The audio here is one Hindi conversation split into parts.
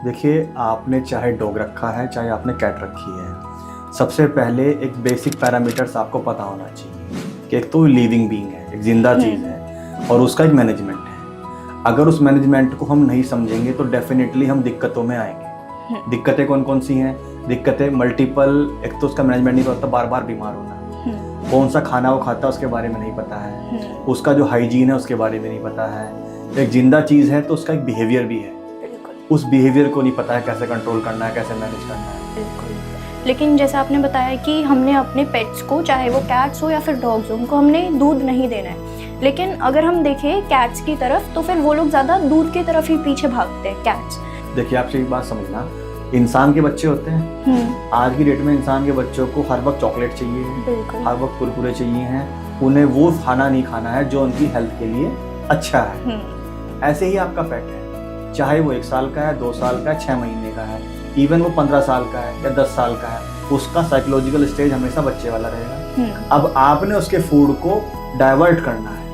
देखिए, आपने चाहे डॉग रखा है चाहे आपने कैट रखी है, सबसे पहले एक बेसिक पैरामीटर्स आपको पता होना चाहिए कि एक तो लिविंग बीइंग है, एक जिंदा चीज़ है और उसका एक मैनेजमेंट है। अगर उस मैनेजमेंट को हम नहीं समझेंगे तो डेफिनेटली हम दिक्कतों में आएंगे। दिक्कतें कौन कौन सी हैं? दिक्कतें मल्टीपल। एक तो उसका मैनेजमेंट नहीं पता, बार बार बीमार होना, कौन सा खाना वो खाता है उसके बारे में नहीं पता है, उसका जो हाइजीन है उसके बारे में नहीं पता है। एक जिंदा चीज़ है तो उसका एक बिहेवियर भी है, उस बिहेवियर को नहीं पता है कैसे कंट्रोल करना है, कैसे मैनेज करना है। बिल्कुल। लेकिन जैसा आपने बताया कि हमने अपने पेट्स को, चाहे वो कैट्स हो या फिर डॉग्स हो, उनको हमने दूध नहीं देना है। लेकिन अगर हम देखें कैट्स की तरफ तो फिर वो लोग ज़्यादा दूध की तरफ ही पीछे भागते हैं, कैट्स। देखिए, आपसे एक बात समझना, इंसान के बच्चे होते हैं, आज की डेट में इंसान के बच्चों को हर वक्त चॉकलेट चाहिए, हर वक्त कुरकुरे चाहिए हैं, उन्हें वो खाना नहीं खाना है जो उनकी हेल्थ के लिए अच्छा है। ऐसे ही आपका पेट है, चाहे वो 1 साल का है, 2 साल का है, 6 महीने का है, इवन वो 15 साल का है या 10 साल का है, उसका साइकोलॉजिकल स्टेज हमेशा बच्चे वाला रहेगा। अब आपने उसके फूड को डाइवर्ट करना है।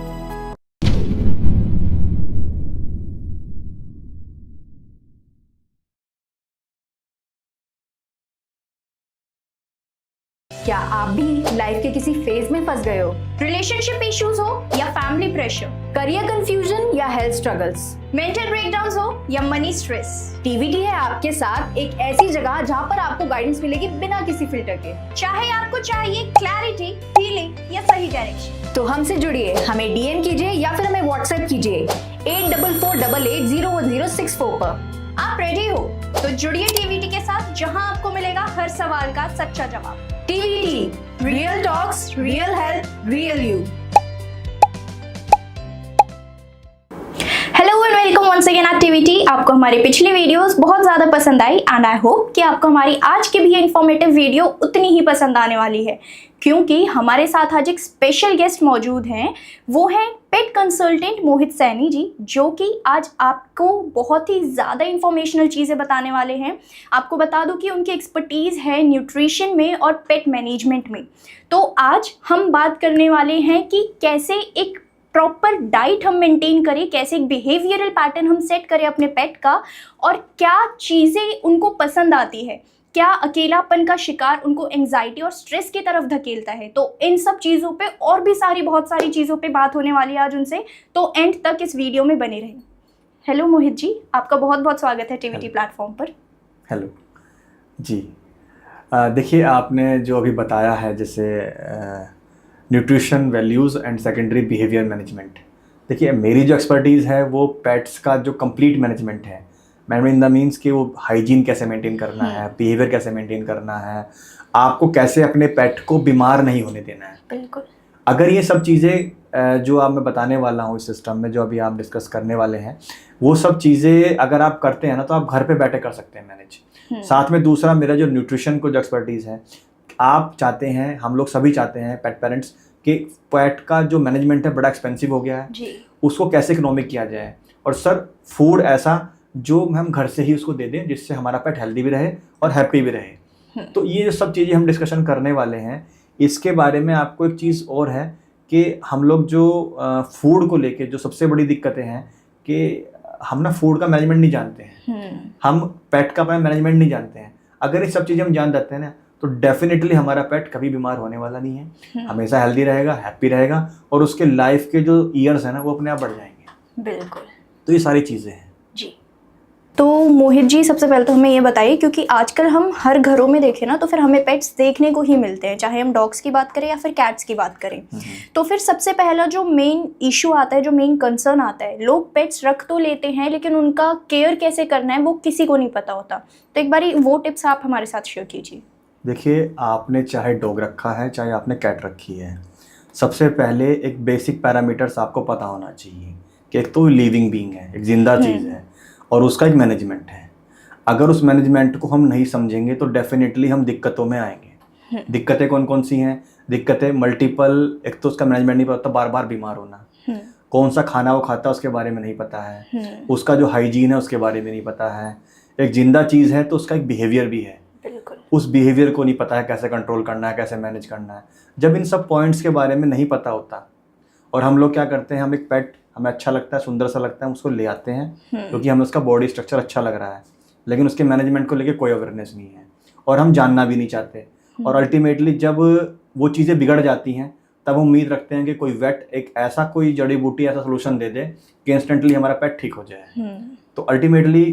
क्या आप भी लाइफ के किसी फेज में फंस गए हो? रिलेशनशिप इश्यूज हो या फैमिली प्रेशर, करियर कंफ्यूजन या हेल्थ स्ट्रगल्स, मेंटल ब्रेकडाउन्स हो या मनी स्ट्रेस, टीवीटी है आपके साथ एक ऐसी जगह जहां पर आपको गाइडेंस मिलेगी बिना किसी फिल्टर के। चाहे आपको चाहिए क्लैरिटी, हीलिंग या सही डायरेक्शन, तो हमसे जुड़िए, हमें डीएम कीजिए या फिर हमें व्हाट्सएप कीजिए 8448801064 पर। आप रेडी हो तो जुड़िए टीवीटी के साथ, जहां आपको मिलेगा हर सवाल का सच्चा जवाब। TVT, real talks, real health, real you. Hello and welcome once again at TVT. आपको हमारी पिछली वीडियोस बहुत ज़्यादा पसंद आई एंड आई होप कि आपको हमारी आज की भी इंफॉर्मेटिव वीडियो उतनी ही पसंद आने वाली है, क्योंकि हमारे साथ आज एक स्पेशल गेस्ट मौजूद हैं। वो हैं पेट कंसल्टेंट मोहित सैनी जी, जो कि आज आपको बहुत ही ज़्यादा इंफॉर्मेशनल चीज़ें बताने वाले हैं। आपको बता दूं कि उनकी एक्सपर्टीज़ है न्यूट्रिशन में और पेट मैनेजमेंट में। तो आज हम बात करने वाले हैं कि कैसे एक प्रॉपर डाइट हम मेंटेन करें, कैसे एक बिहेवियरल पैटर्न हम सेट करें अपने पेट का, और क्या चीज़ें उनको पसंद आती है, क्या अकेलापन का शिकार उनको एंजाइटी और स्ट्रेस की तरफ धकेलता है। तो इन सब चीज़ों पे और भी बहुत सारी चीज़ों पे बात होने वाली है आज उनसे, तो एंड तक इस वीडियो में बने रहें। हेलो मोहित जी, आपका बहुत बहुत स्वागत है टीवीटी प्लेटफॉर्म पर। हेलो जी। देखिए, आपने जो अभी बताया है, जैसे nutrition values and secondary behaviour management. देखिए, मेरी जो एक्सपर्टीज़ है वो पेट्स का जो कंप्लीट मैनेजमेंट है। मैनेजमेंट इन द मीन्स कि वो हाइजीन कैसे मेंटेन करना है, बिहेवियर कैसे मेंटेन करना है, आपको कैसे अपने पेट को बीमार नहीं होने देना है। बिल्कुल। अगर ये सब चीज़ें जो आप मैं बताने वाला हूँ इस सिस्टम में, जो अभी आप डिस्कस करने वाले हैं, वो सब चीज़ें अगर आप करते हैं ना, तो आप घर पे बैठे कर सकते हैं मैनेज। साथ में दूसरा, मेरा जो न्यूट्रिशन को जो एक्सपर्टीज़ है, आप चाहते हैं, हम लोग सभी चाहते हैं पेट पेरेंट्स कि पेट का जो मैनेजमेंट है बड़ा एक्सपेंसिव हो गया है जी, उसको कैसे इकोनॉमिक किया जाए, और सर फूड ऐसा जो हम घर से ही उसको दे दें जिससे हमारा पेट हेल्दी भी रहे और हैप्पी भी रहे। तो ये सब चीज़ें हम डिस्कशन करने वाले हैं। इसके बारे में आपको एक चीज़ और है कि हम लोग जो फूड को लेके जो सबसे बड़ी दिक्कतें हैं कि हम ना फूड का मैनेजमेंट नहीं जानते हैं, हम पेट का मैनेजमेंट नहीं जानते हैं। अगर ये सब चीज़ें हम जान जाते हैं ना, तो डेफिनेटली हमारा पेट कभी बीमार होने वाला नहीं है, हमेशा हेल्दी रहेगा, हैप्पी रहेगा, और उसके लाइफ के जो ईयर्स हैं ना वो अपने आप बढ़ जाएंगे। बिल्कुल। तो ये सारी चीज़ें हैं जी। तो मोहित जी, सबसे पहले तो हमें ये बताइए, क्योंकि आजकल हम हर घरों में देखें ना तो फिर हमें पेट्स देखने को ही मिलते हैं, चाहे हम डॉग्स की बात करें या फिर कैट्स की बात करें। तो फिर सबसे पहला जो मेन इशू आता है, जो मेन कंसर्न आता है, लोग पेट्स रख तो लेते हैं लेकिन उनका केयर कैसे करना है वो किसी को नहीं पता होता। तो एक बारी वो टिप्स आप हमारे साथ शेयर कीजिए। देखिए, आपने चाहे डॉग रखा है चाहे आपने कैट रखी है, सबसे पहले एक बेसिक पैरामीटर्स आपको पता होना चाहिए कि एक तो लिविंग बीइंग है, एक जिंदा चीज़ है और उसका एक मैनेजमेंट है। अगर उस मैनेजमेंट को हम नहीं समझेंगे तो डेफिनेटली हम दिक्कतों में आएंगे। दिक्कतें कौन कौन सी हैं? दिक्कतें मल्टीपल। एक तो उसका मैनेजमेंट नहीं पता, बार बार बीमार होना, कौन सा खाना वो खाता है उसके बारे में नहीं पता है, उसका जो हाइजीन है उसके बारे में नहीं पता है। एक जिंदा चीज़ है तो उसका एक बिहेवियर भी है, उस बिहेवियर को नहीं पता है कैसे कंट्रोल करना है, कैसे मैनेज करना है। जब इन सब पॉइंट्स के बारे में नहीं पता होता और हम लोग क्या करते हैं, हम एक पेट हमें अच्छा लगता है, सुंदर सा लगता है, हम उसको ले आते हैं क्योंकि हमें उसका बॉडी स्ट्रक्चर अच्छा लग रहा है, लेकिन उसके मैनेजमेंट को लेके कोई अवेयरनेस नहीं है और हम जानना भी नहीं चाहते। और अल्टीमेटली जब वो चीज़ें बिगड़ जाती हैं तब हम उम्मीद रखते हैं कि कोई वेट एक ऐसा कोई जड़ी बूटी ऐसा सोल्यूशन दे दे कि इंस्टेंटली हमारा पेट ठीक हो जाए। तो अल्टीमेटली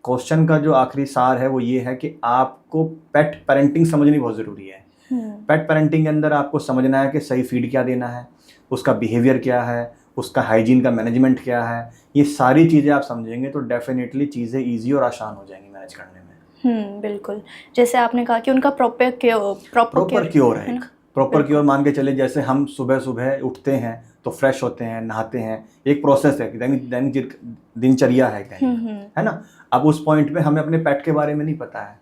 क्वेश्चन का जो आखिरी सार है वो ये है कि आपको पेट पेरेंटिंग समझनी बहुत ज़रूरी है। पेट पेरेंटिंग के अंदर आपको समझना है कि सही फीड क्या देना है, उसका बिहेवियर क्या है, उसका हाइजीन का मैनेजमेंट क्या है। ये सारी चीज़ें आप समझेंगे तो डेफिनेटली चीज़ें ईजी और आसान हो जाएंगी मैनेज करने में। बिल्कुल, जैसे आपने कहा कि उनका प्रॉपर क्योर है। प्रॉपर क्योर मान के चले, जैसे हम सुबह सुबह उठते हैं तो फ्रेश होते हैं, नहाते हैं, एक प्रोसेस है, दैनिक दिनचर्या है ना। अब उस पॉइंट पे हमें अपने पेट के बारे में नहीं पता है,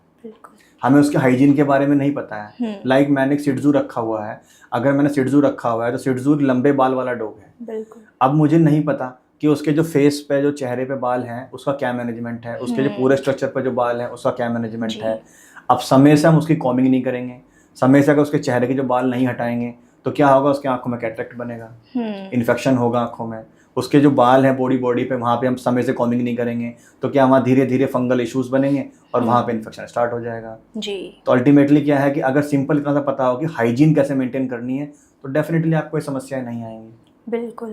हमें उसके हाइजीन के बारे में नहीं पता है। लाइक मैंने एक सिट्जू रखा हुआ है, अगर मैंने सिट्जू रखा हुआ है तो सिट्जू लंबे बाल वाला डॉग है। अब मुझे नहीं पता कि उसके जो फेस पे जो चेहरे पे बाल हैं उसका क्या मैनेजमेंट है, उसके जो पूरे स्ट्रक्चर पे जो बाल हैं उसका क्या मैनेजमेंट है। अब समय से हम उसकी कॉमिंग नहीं करेंगे, समय से अगर उसके चेहरे के जो बाल नहीं हटाएंगे तो क्या होगा, उसके आंखों में कैटरेक्ट बनेगा, इन्फेक्शन होगा आंखों में। उसके जो बाल हैं बॉडी पे वहाँ पे हम समय से कॉमिंग नहीं करेंगे तो क्या वहाँ धीरे धीरे फंगल इश्यूज बनेंगे और वहाँ पे इन्फेक्शन स्टार्ट हो जाएगा जी। तो अल्टीमेटली क्या है कि अगर सिंपल इतना सा पता हो कि हाइजीन कैसे मेंटेन करनी है तो डेफिनेटली आपको ये समस्याएं नहीं आएंगी। बिल्कुल,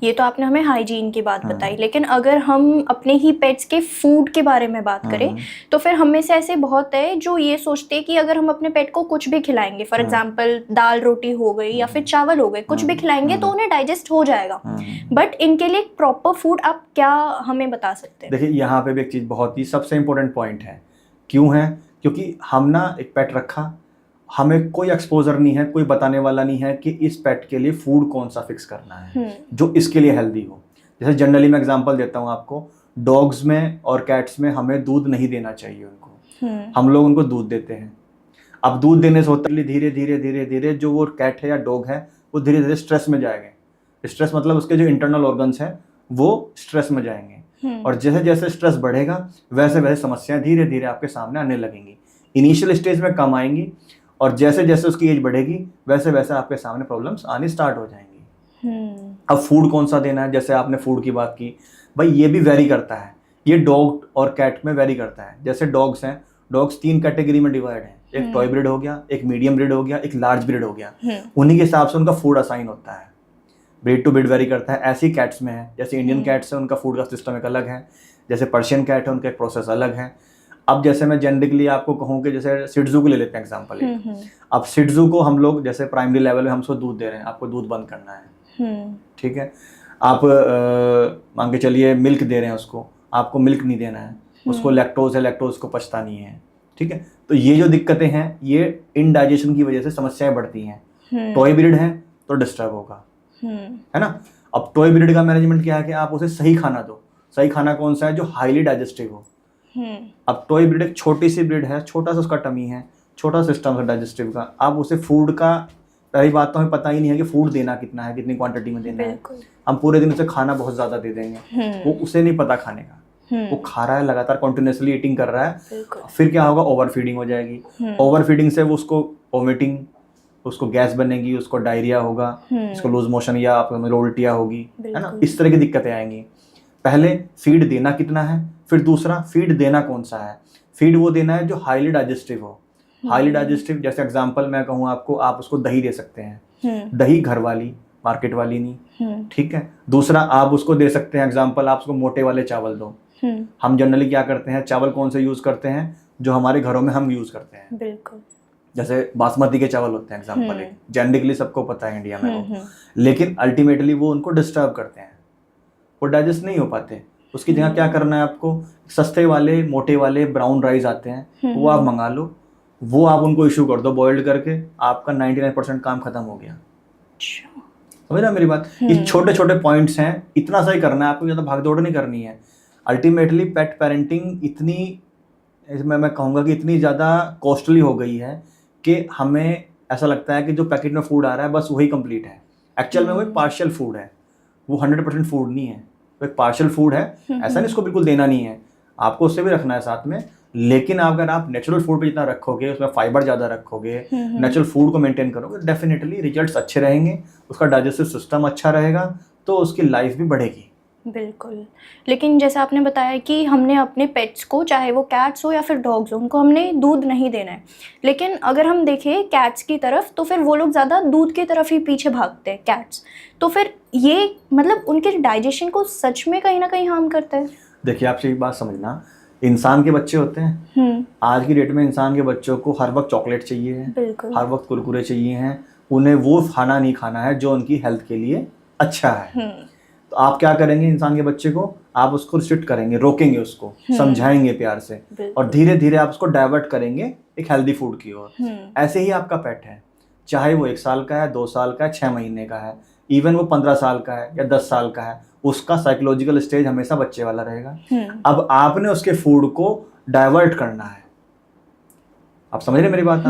ये तो आपने हमें हाइजीन की बात बताई, लेकिन अगर हम अपने ही पेट्स के फूड के बारे में बात करें तो फिर हम में से ऐसे बहुत है जो ये सोचते हैं कि अगर हम अपने पेट को कुछ भी खिलाएंगे, फॉर एग्जांपल दाल रोटी हो गई या फिर चावल हो गए, कुछ भी खिलाएंगे तो उन्हें डाइजेस्ट हो जाएगा। बट इनके लिए प्रॉपर फूड आप क्या हमें बता सकते हैं? देखिए यहाँ पे भी एक चीज़ बहुत ही सबसे इम्पोर्टेंट पॉइंट है। क्यों है? क्योंकि हम ना एक पेट रखा, हमें कोई एक्सपोजर नहीं है, कोई बताने वाला नहीं है कि इस पेट के लिए फूड कौन सा फिक्स करना है जो इसके लिए हेल्दी हो। जैसे जनरली मैं एग्जांपल देता हूँ आपको, डॉग्स में और कैट्स में हमें दूध नहीं देना चाहिए उनको, हम लोग उनको दूध देते हैं। अब दूध देने से होता है धीरे धीरे धीरे धीरे जो वो कैट है या डॉग है वो धीरे धीरे स्ट्रेस में जाएंगे। स्ट्रेस मतलब उसके जो इंटरनल ऑर्गन्स हैं वो स्ट्रेस में जाएंगे और जैसे जैसे स्ट्रेस बढ़ेगा वैसे वैसे समस्याएं धीरे धीरे आपके सामने आने लगेंगी। इनिशियल स्टेज में कम आएंगी और जैसे जैसे उसकी एज बढ़ेगी वैसे वैसे आपके सामने प्रॉब्लम्स आनी स्टार्ट हो जाएंगी। अब फूड कौन सा देना है, जैसे आपने फूड की बात की, भाई ये भी वेरी करता है, ये डॉग और कैट में वेरी करता है। जैसे डॉग्स हैं, डॉग्स 3 कैटेगरी में डिवाइड हैं, एक टॉय ब्रीड हो गया, एक मीडियम ब्रीड हो गया, एक लार्ज ब्रीड हो गया। उन्हीं के हिसाब से उनका फूड असाइन होता है, ब्रीड टू ब्रीड वेरी करता है। ऐसी कैट्स में है, जैसे इंडियन कैट्स है उनका फूड का सिस्टम एक अलग है, जैसे पर्शियन कैट है उनका एक प्रोसेस अलग है। अब जैसे मैं जनरली आपको कहूँ कि जैसे सिट्जू को ले लेते हैं एग्जांपल। अब सिट्जू को हम लोग जैसे प्राइमरी लेवल में हम उसको दूध दे रहे हैं, आपको दूध बंद करना है, ठीक है। आप मान के चलिए मिल्क दे रहे हैं उसको, आपको मिल्क नहीं देना है, उसको लैक्टोज है, लैक्टोज को पचता नहीं है, ठीक है। तो ये जो दिक्कतें हैं ये इनडाइजेशन की वजह से समस्याएं बढ़ती हैं। टॉय ब्रीड है तो डिस्टर्ब होगा, है ना। अब टॉय ब्रीड का मैनेजमेंट क्या है कि आप उसे सही खाना दो। सही खाना कौन सा है? जो हाईली डाइजेस्टिव हो। अब टॉय ब्रीड एक छोटी सी ब्रीड है, छोटा सा उसका टमी है, छोटा सिस्टम है डाइजेस्टिव का। अब उसे फूड का पहली बात तो हमें पता ही नहीं है कि फूड देना कितना है, कितनी क्वांटिटी में देना है। हम पूरे दिन उसे खाना बहुत ज्यादा दे देंगे, वो उसे नहीं पता खाने का, वो खा रहा है लगातार कंटिन्यूसली ईटिंग कर रहा है। फिर क्या होगा? ओवर फीडिंग हो जाएगी। ओवर फीडिंग से वो उसको वोमिटिंग, उसको गैस बनेगी, उसको डायरिया होगा, उसको लूज मोशन या आपको उल्टियाँ होगी, है ना। इस तरह की दिक्कतें आएंगी। पहले फीड देना कितना है, फिर दूसरा फीड देना कौन सा है। फीड वो देना है जो हाईली डाइजेस्टिव हो। हाईली डाइजेस्टिव जैसे एग्जांपल मैं कहूँ आपको, आप उसको दही दे सकते हैं, दही घर वाली, मार्केट वाली नहीं, ठीक है। दूसरा आप उसको दे सकते हैं एग्जांपल, आप उसको मोटे वाले चावल दो। हम जनरली क्या करते हैं, चावल कौन से यूज करते हैं? जो हमारे घरों में हम यूज करते हैं, बिल्कुल। जैसे बासमती के चावल होते हैं एग्जांपल, जेनेटिकली सबको पता है इंडिया में वो, लेकिन अल्टीमेटली वो उनको डिस्टर्ब करते हैं, वो डाइजेस्ट नहीं हो पाते। उसकी जगह क्या करना है आपको? सस्ते वाले मोटे वाले ब्राउन राइस आते हैं, वो आप मंगा लो, वो आप उनको इशू कर दो बॉइल्ड करके, आपका 99% काम खत्म हो गया। समझ रहे मेरी बात? ये छोटे छोटे पॉइंट्स हैं, इतना सा ही करना है आपको, ज़्यादा भागदौड़ नहीं करनी है। अल्टीमेटली पेट पेरेंटिंग इतनी, मैं कहूँगा कि इतनी ज़्यादा कॉस्टली हो गई है कि हमें ऐसा लगता है कि जो पैकेट में फूड आ रहा है बस वही कंप्लीट है। एक्चुअल में वो एक पार्शियल फूड है, वो 100% फूड नहीं है, वो एक पार्शियल फूड है। ऐसा नहीं इसको बिल्कुल देना नहीं है, आपको उससे भी रखना है साथ में। लेकिन अगर आप नेचुरल फूड पे जितना रखोगे, उसमें फाइबर ज़्यादा रखोगे, नेचुरल फूड को मेंटेन करोगे, डेफिनेटली रिजल्ट्स अच्छे रहेंगे, उसका डाइजेस्टिव सिस्टम अच्छा रहेगा, तो उसकी लाइफ भी बढ़ेगी। बिल्कुल। लेकिन जैसे आपने बताया कि हमने अपने पेट्स को, चाहे वो कैट्स हो या फिर डॉग्स हो, उनको हमने दूध नहीं देना है। लेकिन अगर हम देखें कैट्स की तरफ, तो फिर वो लोग ज़्यादा दूध की तरफ ही पीछे भागते हैं कैट्स। तो फिर ये मतलब उनके डाइजेशन को सच में कहीं ना कहीं हार्म करता है। देखिए, आपसे एक बात समझना, इंसान के बच्चे होते हैं, आज की डेट में इंसान के बच्चों को हर वक्त चॉकलेट चाहिए है, बिल्कुल। हर वक्त कुरकुरे चाहिए हैं, उन्हें वो खाना नहीं खाना है जो उनकी हेल्थ के लिए अच्छा है। तो आप क्या करेंगे इंसान के बच्चे को? आप उसको रिस्ट्रिक्ट करेंगे, रोकेंगे, उसको समझाएंगे प्यार से, और धीरे धीरे आप उसको डाइवर्ट करेंगे एक हेल्दी फूड की ओर। ऐसे ही आपका पेट है, चाहे वो 1 साल का है, 2 साल का है, 6 महीने का है, इवन वो 15 साल का है या 10 साल का है, उसका साइकोलॉजिकल स्टेज हमेशा बच्चे वाला रहेगा। अब आपने उसके फूड को डाइवर्ट करना है। आप समझ रहे मेरी बात?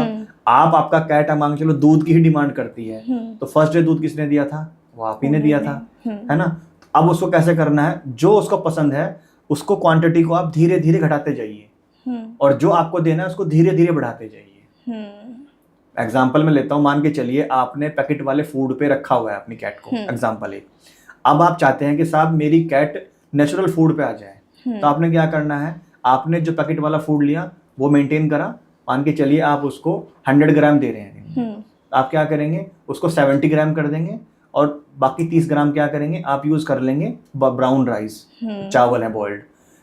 आप आपका कैट मांग चलो दूध की ही डिमांड करती है, तो फर्स्ट डे दूध किसने दिया था? वो आप ही ने दिया था, है ना? अब उसको कैसे करना है? जो उसको पसंद है उसको क्वांटिटी को आप धीरे धीरे घटाते जाइए, और जो आपको देना है उसको धीरे धीरे बढ़ाते जाइए। एग्जाम्पल में लेता हूँ, मान के चलिए आपने पैकेट वाले फूड पे रखा हुआ है अपनी कैट को, एग्जाम्पल एक। अब आप चाहते हैं कि साहब मेरी कैट नेचुरल फूड पे आ जाए, तो आपने क्या करना है? आपने जो पैकेट वाला फूड लिया वो मेंटेन करा, मान के चलिए आप उसको 100 ग्राम दे रहे हैं, आप क्या करेंगे? उसको 70 ग्राम कर देंगे, और बाकी 30 ग्राम क्या करेंगे? आप यूज कर लेंगे ब्राउन राइस, चावल है बॉइल्ड।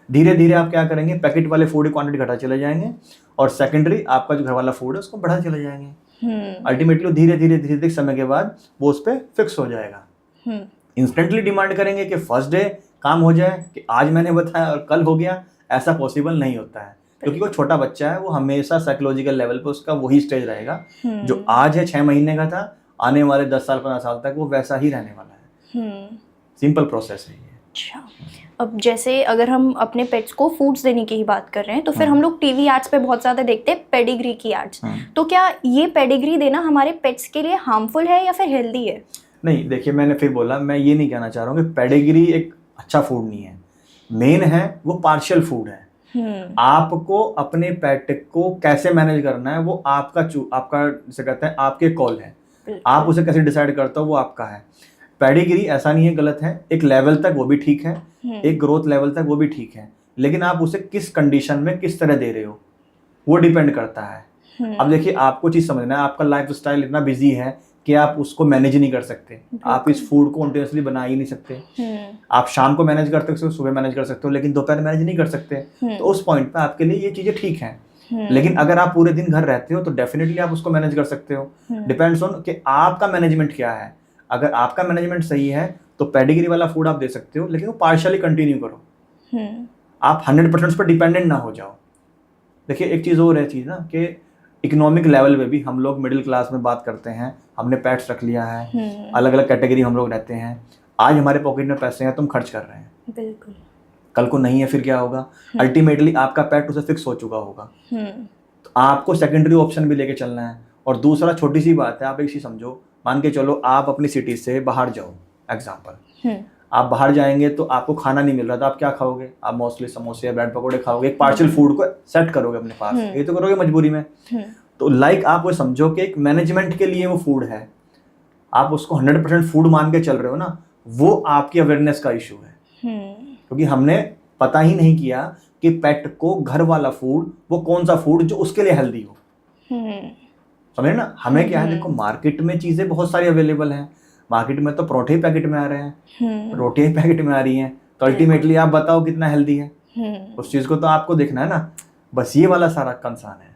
धीरे धीरे आप क्या करेंगे? पैकेट वाले फूड की क्वांटिटी घटा चले जाएंगे, और सेकेंडरी आपका जो घर वाला फूड है उसको बढ़ा चले जाएंगे। अल्टीमेटली धीरे धीरे धीरे धीरे समय के बाद वो उस पर फिक्स हो जाएगा। इंस्टेंटली डिमांड करेंगे कि फर्स्ट डे काम हो जाए, कि आज मैंने बताया और कल हो गया, ऐसा पॉसिबल नहीं होता है, क्योंकि वो छोटा बच्चा है, वो हमेशा साइकोलॉजिकल लेवल पे उसका वही स्टेज रहेगा। जो आज है 6 महीने का था, आने वाले 10 साल 15 साल तक वो वैसा ही रहने वाला है। सिंपल प्रोसेस है ये। अच्छा, अब जैसे अगर हम अपने पेट्स को फूड्स देने की ही बात कर रहे हैं, तो फिर हम लोग टीवी एड्स पे बहुत ज़्यादा देखते हैं पेडिग्री की एड्स। तो क्या ये पेडिग्री देना हमारे पेट्स के लिए हार्मफुल है या फिर हेल्दी है? नहीं, देखिए मैंने फिर बोला, मैं ये नहीं कहना चाह रहा हूँ कि पेडिग्री एक अच्छा फूड नहीं है। मेन है वो पार्शियल फूड है। आपको अपने पेट को कैसे मैनेज करना है वो आपका जैसे कहते हैं आपके कॉल है। आप उसे कैसे डिसाइड करते हो वो आपका है। पेडिग्री ऐसा नहीं है गलत है, एक लेवल तक वो भी ठीक है, एक ग्रोथ लेवल तक वो भी ठीक है, लेकिन आप उसे किस कंडीशन में किस तरह दे रहे हो वो डिपेंड करता है। अब देखिए, आपको चीज़ समझना है, आपका लाइफ स्टाइल इतना बिजी है कि आप उसको मैनेज नहीं कर सकते। आप इस फूड को कंटिन्यूसली बना ही नहीं सकते। आप शाम को मैनेज कर सकते हो, सुबह मैनेज कर सकते हो, लेकिन दोपहर मैनेज नहीं कर सकते। तो उस पॉइंट पे आपके लिए ये चीज़ें ठीक हैं। लेकिन अगर आप पूरे दिन घर रहते हो तो डेफिनेटली आप उसको मैनेज कर सकते हो। डिपेंड्स ऑन कि आपका मैनेजमेंट क्या है। अगर आपका मैनेजमेंट सही है तो पेडिग्री वाला फूड आप दे सकते हो, लेकिन वो पार्शियली कंटिन्यू करो। आप 100% पर डिपेंडेंट ना हो जाओ। देखिए, एक चीज़ और है चीज़ ना कि इकोनॉमिक लेवल पे भी हम लोग मिडिल क्लास में बात करते हैं, हमने पेट्स रख लिया है, अलग अलग कैटेगरी हम लोग रहते हैं। आज हमारे पॉकेट में पैसे हैं, तुम खर्च कर रहे हैं, बिल्कुल। कल को नहीं है, फिर क्या होगा? अल्टीमेटली आपका पेट उसे फिक्स हो चुका होगा। तो आपको सेकेंडरी ऑप्शन भी लेके चलना है। और दूसरा, छोटी सी बात है, आप एक चीज़ समझो, मान के चलो आप अपनी सिटी से बाहर जाओ, एग्जाम्पल, आप बाहर जाएंगे तो आपको खाना नहीं मिल रहा, तो आप क्या खाओगे? आप मोस्टली समोसे या ब्रेड पकौड़े खाओगे, एक पार्शियल फूड को सेट करोगे अपने पास, ये तो करोगे मजबूरी में। तो लाइक आप वो समझो कि एक मैनेजमेंट के लिए वो फूड है, आप उसको 100% फूड मान के चल रहे हो ना, वो आपकी अवेयरनेस का इशू है। क्योंकि हमने पता ही नहीं किया कि पेट को घर वाला फूड वो कौन सा फूड जो उसके लिए हेल्दी हो। समझे ना? हमें क्या है, देखो मार्केट में चीज़ें बहुत सारी अवेलेबल हैं। मार्केट में तो परोठे ही पैकेट में आ रहे हैं, रोटियां ही पैकेट में आ रही हैं, तो अल्टीमेटली आप बताओ कितना हेल्दी है। उस चीज़ को तो आपको देखना है ना। बस ये वाला सारा कंसर्न है।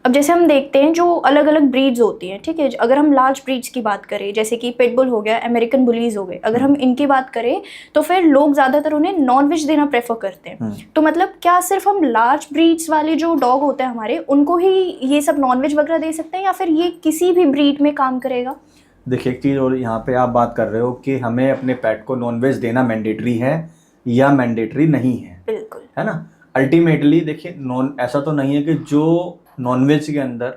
अब जैसे हम देखते हैं जो अलग अलग ब्रीड्स होती हैं, ठीक है, अगर हम लार्ज ब्रीड्स की बात करें, जैसे कि पिटबुल हो गया, अमेरिकन बुलीज हो गए, अगर हम इनकी बात करें तो फिर लोग ज़्यादातर उन्हें नॉन वेज देना प्रेफर करते हैं। तो मतलब क्या सिर्फ हम लार्ज ब्रीड्स वाले जो डॉग होते हैं हमारे, उनको ही ये सब नॉन वेज वगैरह दे सकते हैं, या फिर ये किसी भी ब्रीड में काम करेगा? देखिए, एक चीज़ और यहाँ पे आप बात कर रहे हो कि हमें अपने पेट को नॉन वेज देना मैंडेटरी है या मैंडेटरी नहीं है, बिल्कुल, है ना? अल्टीमेटली देखिए, ऐसा तो नहीं है कि जो नॉनवेज के अंदर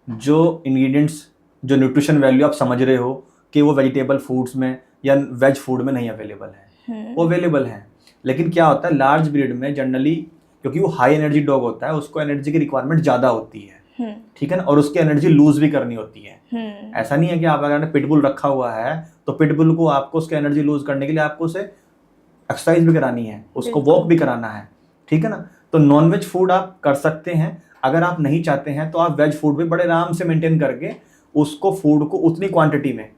जो इंग्रेडिएंट्स, जो न्यूट्रिशन वैल्यू आप समझ रहे हो कि वो वेजिटेबल फूड्स में या वेज फूड में नहीं अवेलेबल है, वो अवेलेबल हैं। लेकिन क्या होता है, लार्ज ब्रीड में जनरली, क्योंकि वो हाई एनर्जी डॉग होता है, उसको एनर्जी की रिक्वायरमेंट ज़्यादा होती है, ठीक है ना, और उसकी एनर्जी लूज भी करनी होती है। ऐसा नहीं है कि आप अगर पिटबुल रखा हुआ है तो पिटबुल को आपको उसकी एनर्जी लूज करने के लिए आपको उसे एक्सरसाइज भी करानी है, उसको वॉक भी कराना है, ठीक है ना। तो नॉनवेज फूड आप कर सकते हैं। अगर आप नहीं चाहते हैं तो आप वेज फूड भी बड़े आराम से मेंटेन करके उसको फूड को उतनी क्वांटिटी में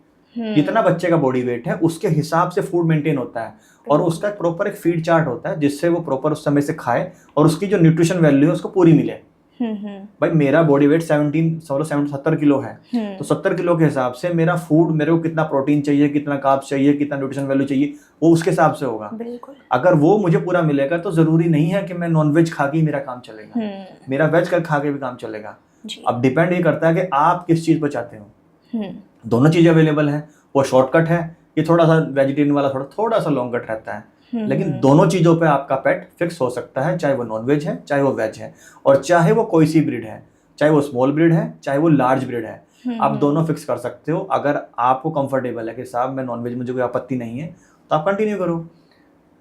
जितना बच्चे का बॉडी वेट है उसके हिसाब से फूड मेंटेन होता है, और उसका प्रॉपर एक फीड चार्ट होता है जिससे वो प्रॉपर उस समय से खाए और उसकी जो न्यूट्रिशन वैल्यू है उसको पूरी मिले। भाई मेरा बॉडी वेट 70 किलो है, तो 70 किलो के हिसाब से मेरा फूड, मेरे को कितना प्रोटीन चाहिए, कितना कार्ब्स चाहिए, कितना न्यूट्रिशन वैल्यू चाहिए, वो उसके हिसाब से होगा। अगर वो मुझे पूरा मिलेगा तो जरूरी नहीं है कि मैं नॉनवेज खा के ही मेरा काम चलेगा, मेरा वेज कर खा के भी काम चलेगा। अब डिपेंड ये करता है कि आप किस चीज पर चाहते हो। दोनों चीजें अवेलेबल है। वो शॉर्टकट है, ये थोड़ा सा वेजिटेरियन वाला थोड़ा सा लॉन्ग कट रहता है, लेकिन दोनों चीजों पे आपका पेट फिक्स हो सकता है, चाहे वो नॉनवेज है चाहे वो वेज है, और चाहे वो कोई सी ब्रीड है, चाहे वो स्मॉल ब्रीड है चाहे वो लार्ज ब्रीड है, आप दोनों फिक्स कर सकते हो। अगर आपको कंफर्टेबल है कि साहब मैं नॉनवेज, मुझे कोई आपत्ति नहीं है, तो आप कंटिन्यू करो,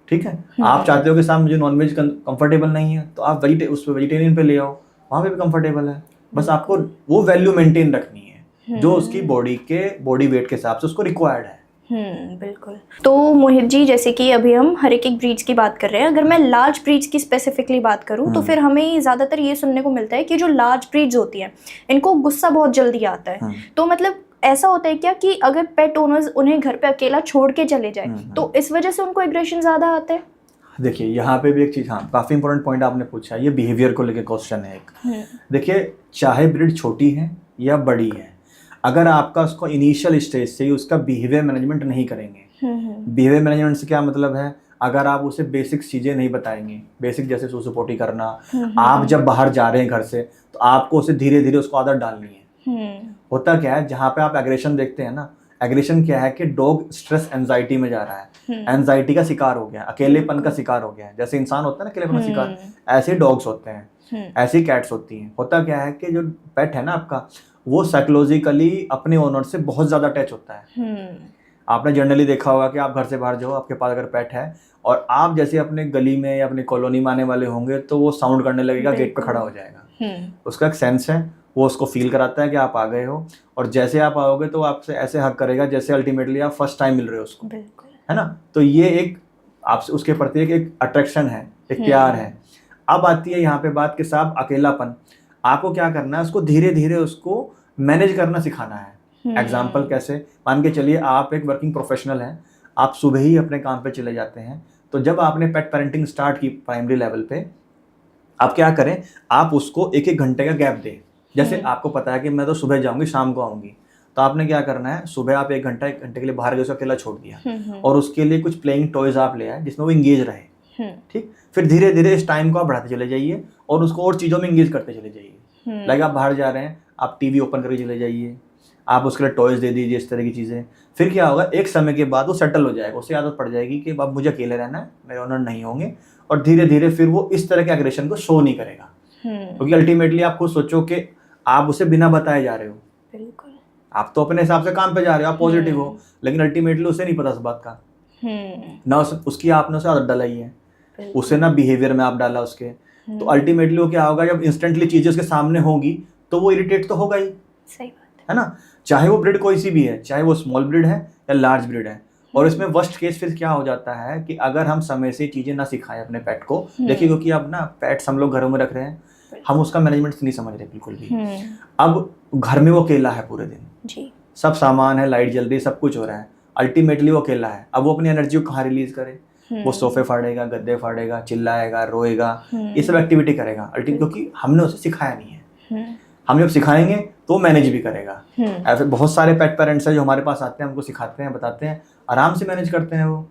ठीक है। आप चाहते हो कि साहब मुझे नॉनवेज कंफर्टेबल नहीं है, तो आप उस वेजिटेरियन पे ले आओ, वहाँ पे भी कंफर्टेबल है। बस आपको वो वैल्यू मेंटेन रखनी है जो उसकी बॉडी वेट के हिसाब से उसको रिक्वायर्ड है। बिल्कुल। तो मोहित जी, जैसे कि अभी हम हर एक ब्रीड्स की बात कर रहे हैं, अगर मैं लार्ज ब्रीड्स की स्पेसिफिकली बात करूं तो फिर हमें ज़्यादातर ये सुनने को मिलता है कि जो लार्ज ब्रीड्स होती हैं इनको गुस्सा बहुत जल्दी आता है। तो मतलब ऐसा होता है क्या कि अगर पेट ओनर्स उन्हें घर पे अकेला छोड़ के चले जाए तो इस वजह से उनको एग्रेशन ज़्यादा आता है? देखिए यहाँ पे भी एक चीज़, हाँ काफ़ी इंपॉर्टेंट पॉइंट आपने पूछा, ये बिहेवियर को लेकर क्वेश्चन है एक। देखिए चाहे ब्रीड छोटी है या बड़ी है, अगर आपका उसको इनिशियल स्टेज से ही उसका बिहेवियर मैनेजमेंट नहीं करेंगे, बिहेवियर मैनेजमेंट से क्या मतलब है, अगर आप उसे बेसिक चीज़ें नहीं बताएंगे, बेसिक जैसे सूसू पोटी करना, आप जब बाहर जा रहे हैं घर से तो आपको उसे धीरे धीरे उसको आदत डालनी है। होता क्या है, जहाँ पे आप एग्रेशन देखते हैं ना, एग्रेशन क्या है कि डॉग स्ट्रेस एंजाइटी में जा रहा है, एंजाइटी का शिकार हो गया, अकेलेपन का शिकार हो गया है। जैसे इंसान होता है ना अकेलेपन का शिकार, ऐसे डॉग्स होते हैं, ऐसी कैट्स होती हैं। होता क्या है कि जो पेट है ना आपका, वो साइकोलॉजिकली अपने ओनर से बहुत ज़्यादा अटैच होता है। आपने जनरली देखा होगा कि आप घर से बाहर जाओ, आपके पास अगर पेट है और आप जैसे अपने गली में या अपनी कॉलोनी में आने वाले होंगे तो वो साउंड करने लगेगा, गेट पे खड़ा हो जाएगा। उसका एक सेंस है, वो उसको फील कराता है कि आप आ गए हो, और जैसे आप आओगे तो आपसे ऐसे हक करेगा जैसे अल्टीमेटली आप फर्स्ट टाइम मिल रहे हो उसको, है ना। तो ये एक आपसे उसके प्रति एक अट्रैक्शन है, एक प्यार है। अब आती है यहाँ पे बात के साथ अकेलापन। आपको क्या करना है, उसको धीरे धीरे उसको मैनेज करना सिखाना है। एग्जाम्पल कैसे, मान के चलिए आप एक वर्किंग प्रोफेशनल हैं, आप सुबह ही अपने काम पे चले जाते हैं, तो जब आपने पेट पेरेंटिंग स्टार्ट की प्राइमरी लेवल पे, आप क्या करें, आप उसको 1-1 घंटे का गैप दें। जैसे आपको पता है कि मैं तो सुबह जाऊंगी शाम को आऊंगी, तो आपने क्या करना है, सुबह आप 1 घंटे के लिए बाहर गए, उसको अकेला छोड़ दिया और उसके लिए कुछ प्लेइंग टॉयज आप ले आए जिसमें वो इंगेज रहे, ठीक। फिर धीरे धीरे इस टाइम को आप बढ़ाते चले जाइए और उसको और चीज़ों में इंगेज करते चले जाइए। लाइक आप बाहर जा रहे हैं, आप टीवी ओपन करके चले जाइए, आप उसके लिए टॉयज दे दीजिए, इस तरह की चीज़ें। फिर क्या होगा, एक समय के बाद वो सेटल हो जाएगा, उसे आदत पड़ जाएगी कि अब मुझे अकेले रहना है, मेरे ओनर नहीं होंगे, और धीरे धीरे फिर वो इस तरह के एग्रेशन को शो नहीं करेगा। क्योंकि अल्टीमेटली आप खुद सोचो कि आप उसे बिना बताए जा रहे हो, बिल्कुल आप तो अपने हिसाब से काम पे जा रहे हो, आप पॉजिटिव हो, लेकिन अल्टीमेटली उसे नहीं पता इस बात का, ना उसकी आपने उसे आदत डालाई है, उसे ना बिहेवियर में आप डाला उसके, तो अल्टीमेटली वो क्या होगा, जब इंस्टेंटली चीजें उसके सामने होंगी तो वो इरिटेट तो होगा ही। सही बात है ना, चाहे वो ब्रीड कोई सी भी है, चाहे वो स्मॉल ब्रीड है या लार्ज ब्रीड है। और इसमें वर्स्ट केस फिर क्या हो जाता है कि अगर हम समय से चीजें ना सिखाएं अपने पेट को, देखिए क्योंकि अब ना पेट्स हम लोग घरों में रख रहे हैं, हम उसका मैनेजमेंट नहीं समझ रहे बिल्कुल भी। अब घर में वो अकेला है पूरे दिन जी, सब सामान है, लाइट जल रही है, सब कुछ हो रहा है, अल्टीमेटली वो अकेला है। अब वो अपनी एनर्जी को कहाँ रिलीज करे, वो सोफे फाड़ेगा, गद्दे फाड़ेगा, चिल्लाएगा, रोएगा, ये सब एक्टिविटी करेगा क्योंकि हमने उसे सिखाया नहीं है। हम जब सिखाएंगे तो मैनेज भी करेगा। ऐसे बहुत सारे पेट पेरेंट्स हैं जो हमारे पास आते हैं, हमको सिखाते हैं, बताते हैं, आराम से मैनेज करते हैं वो।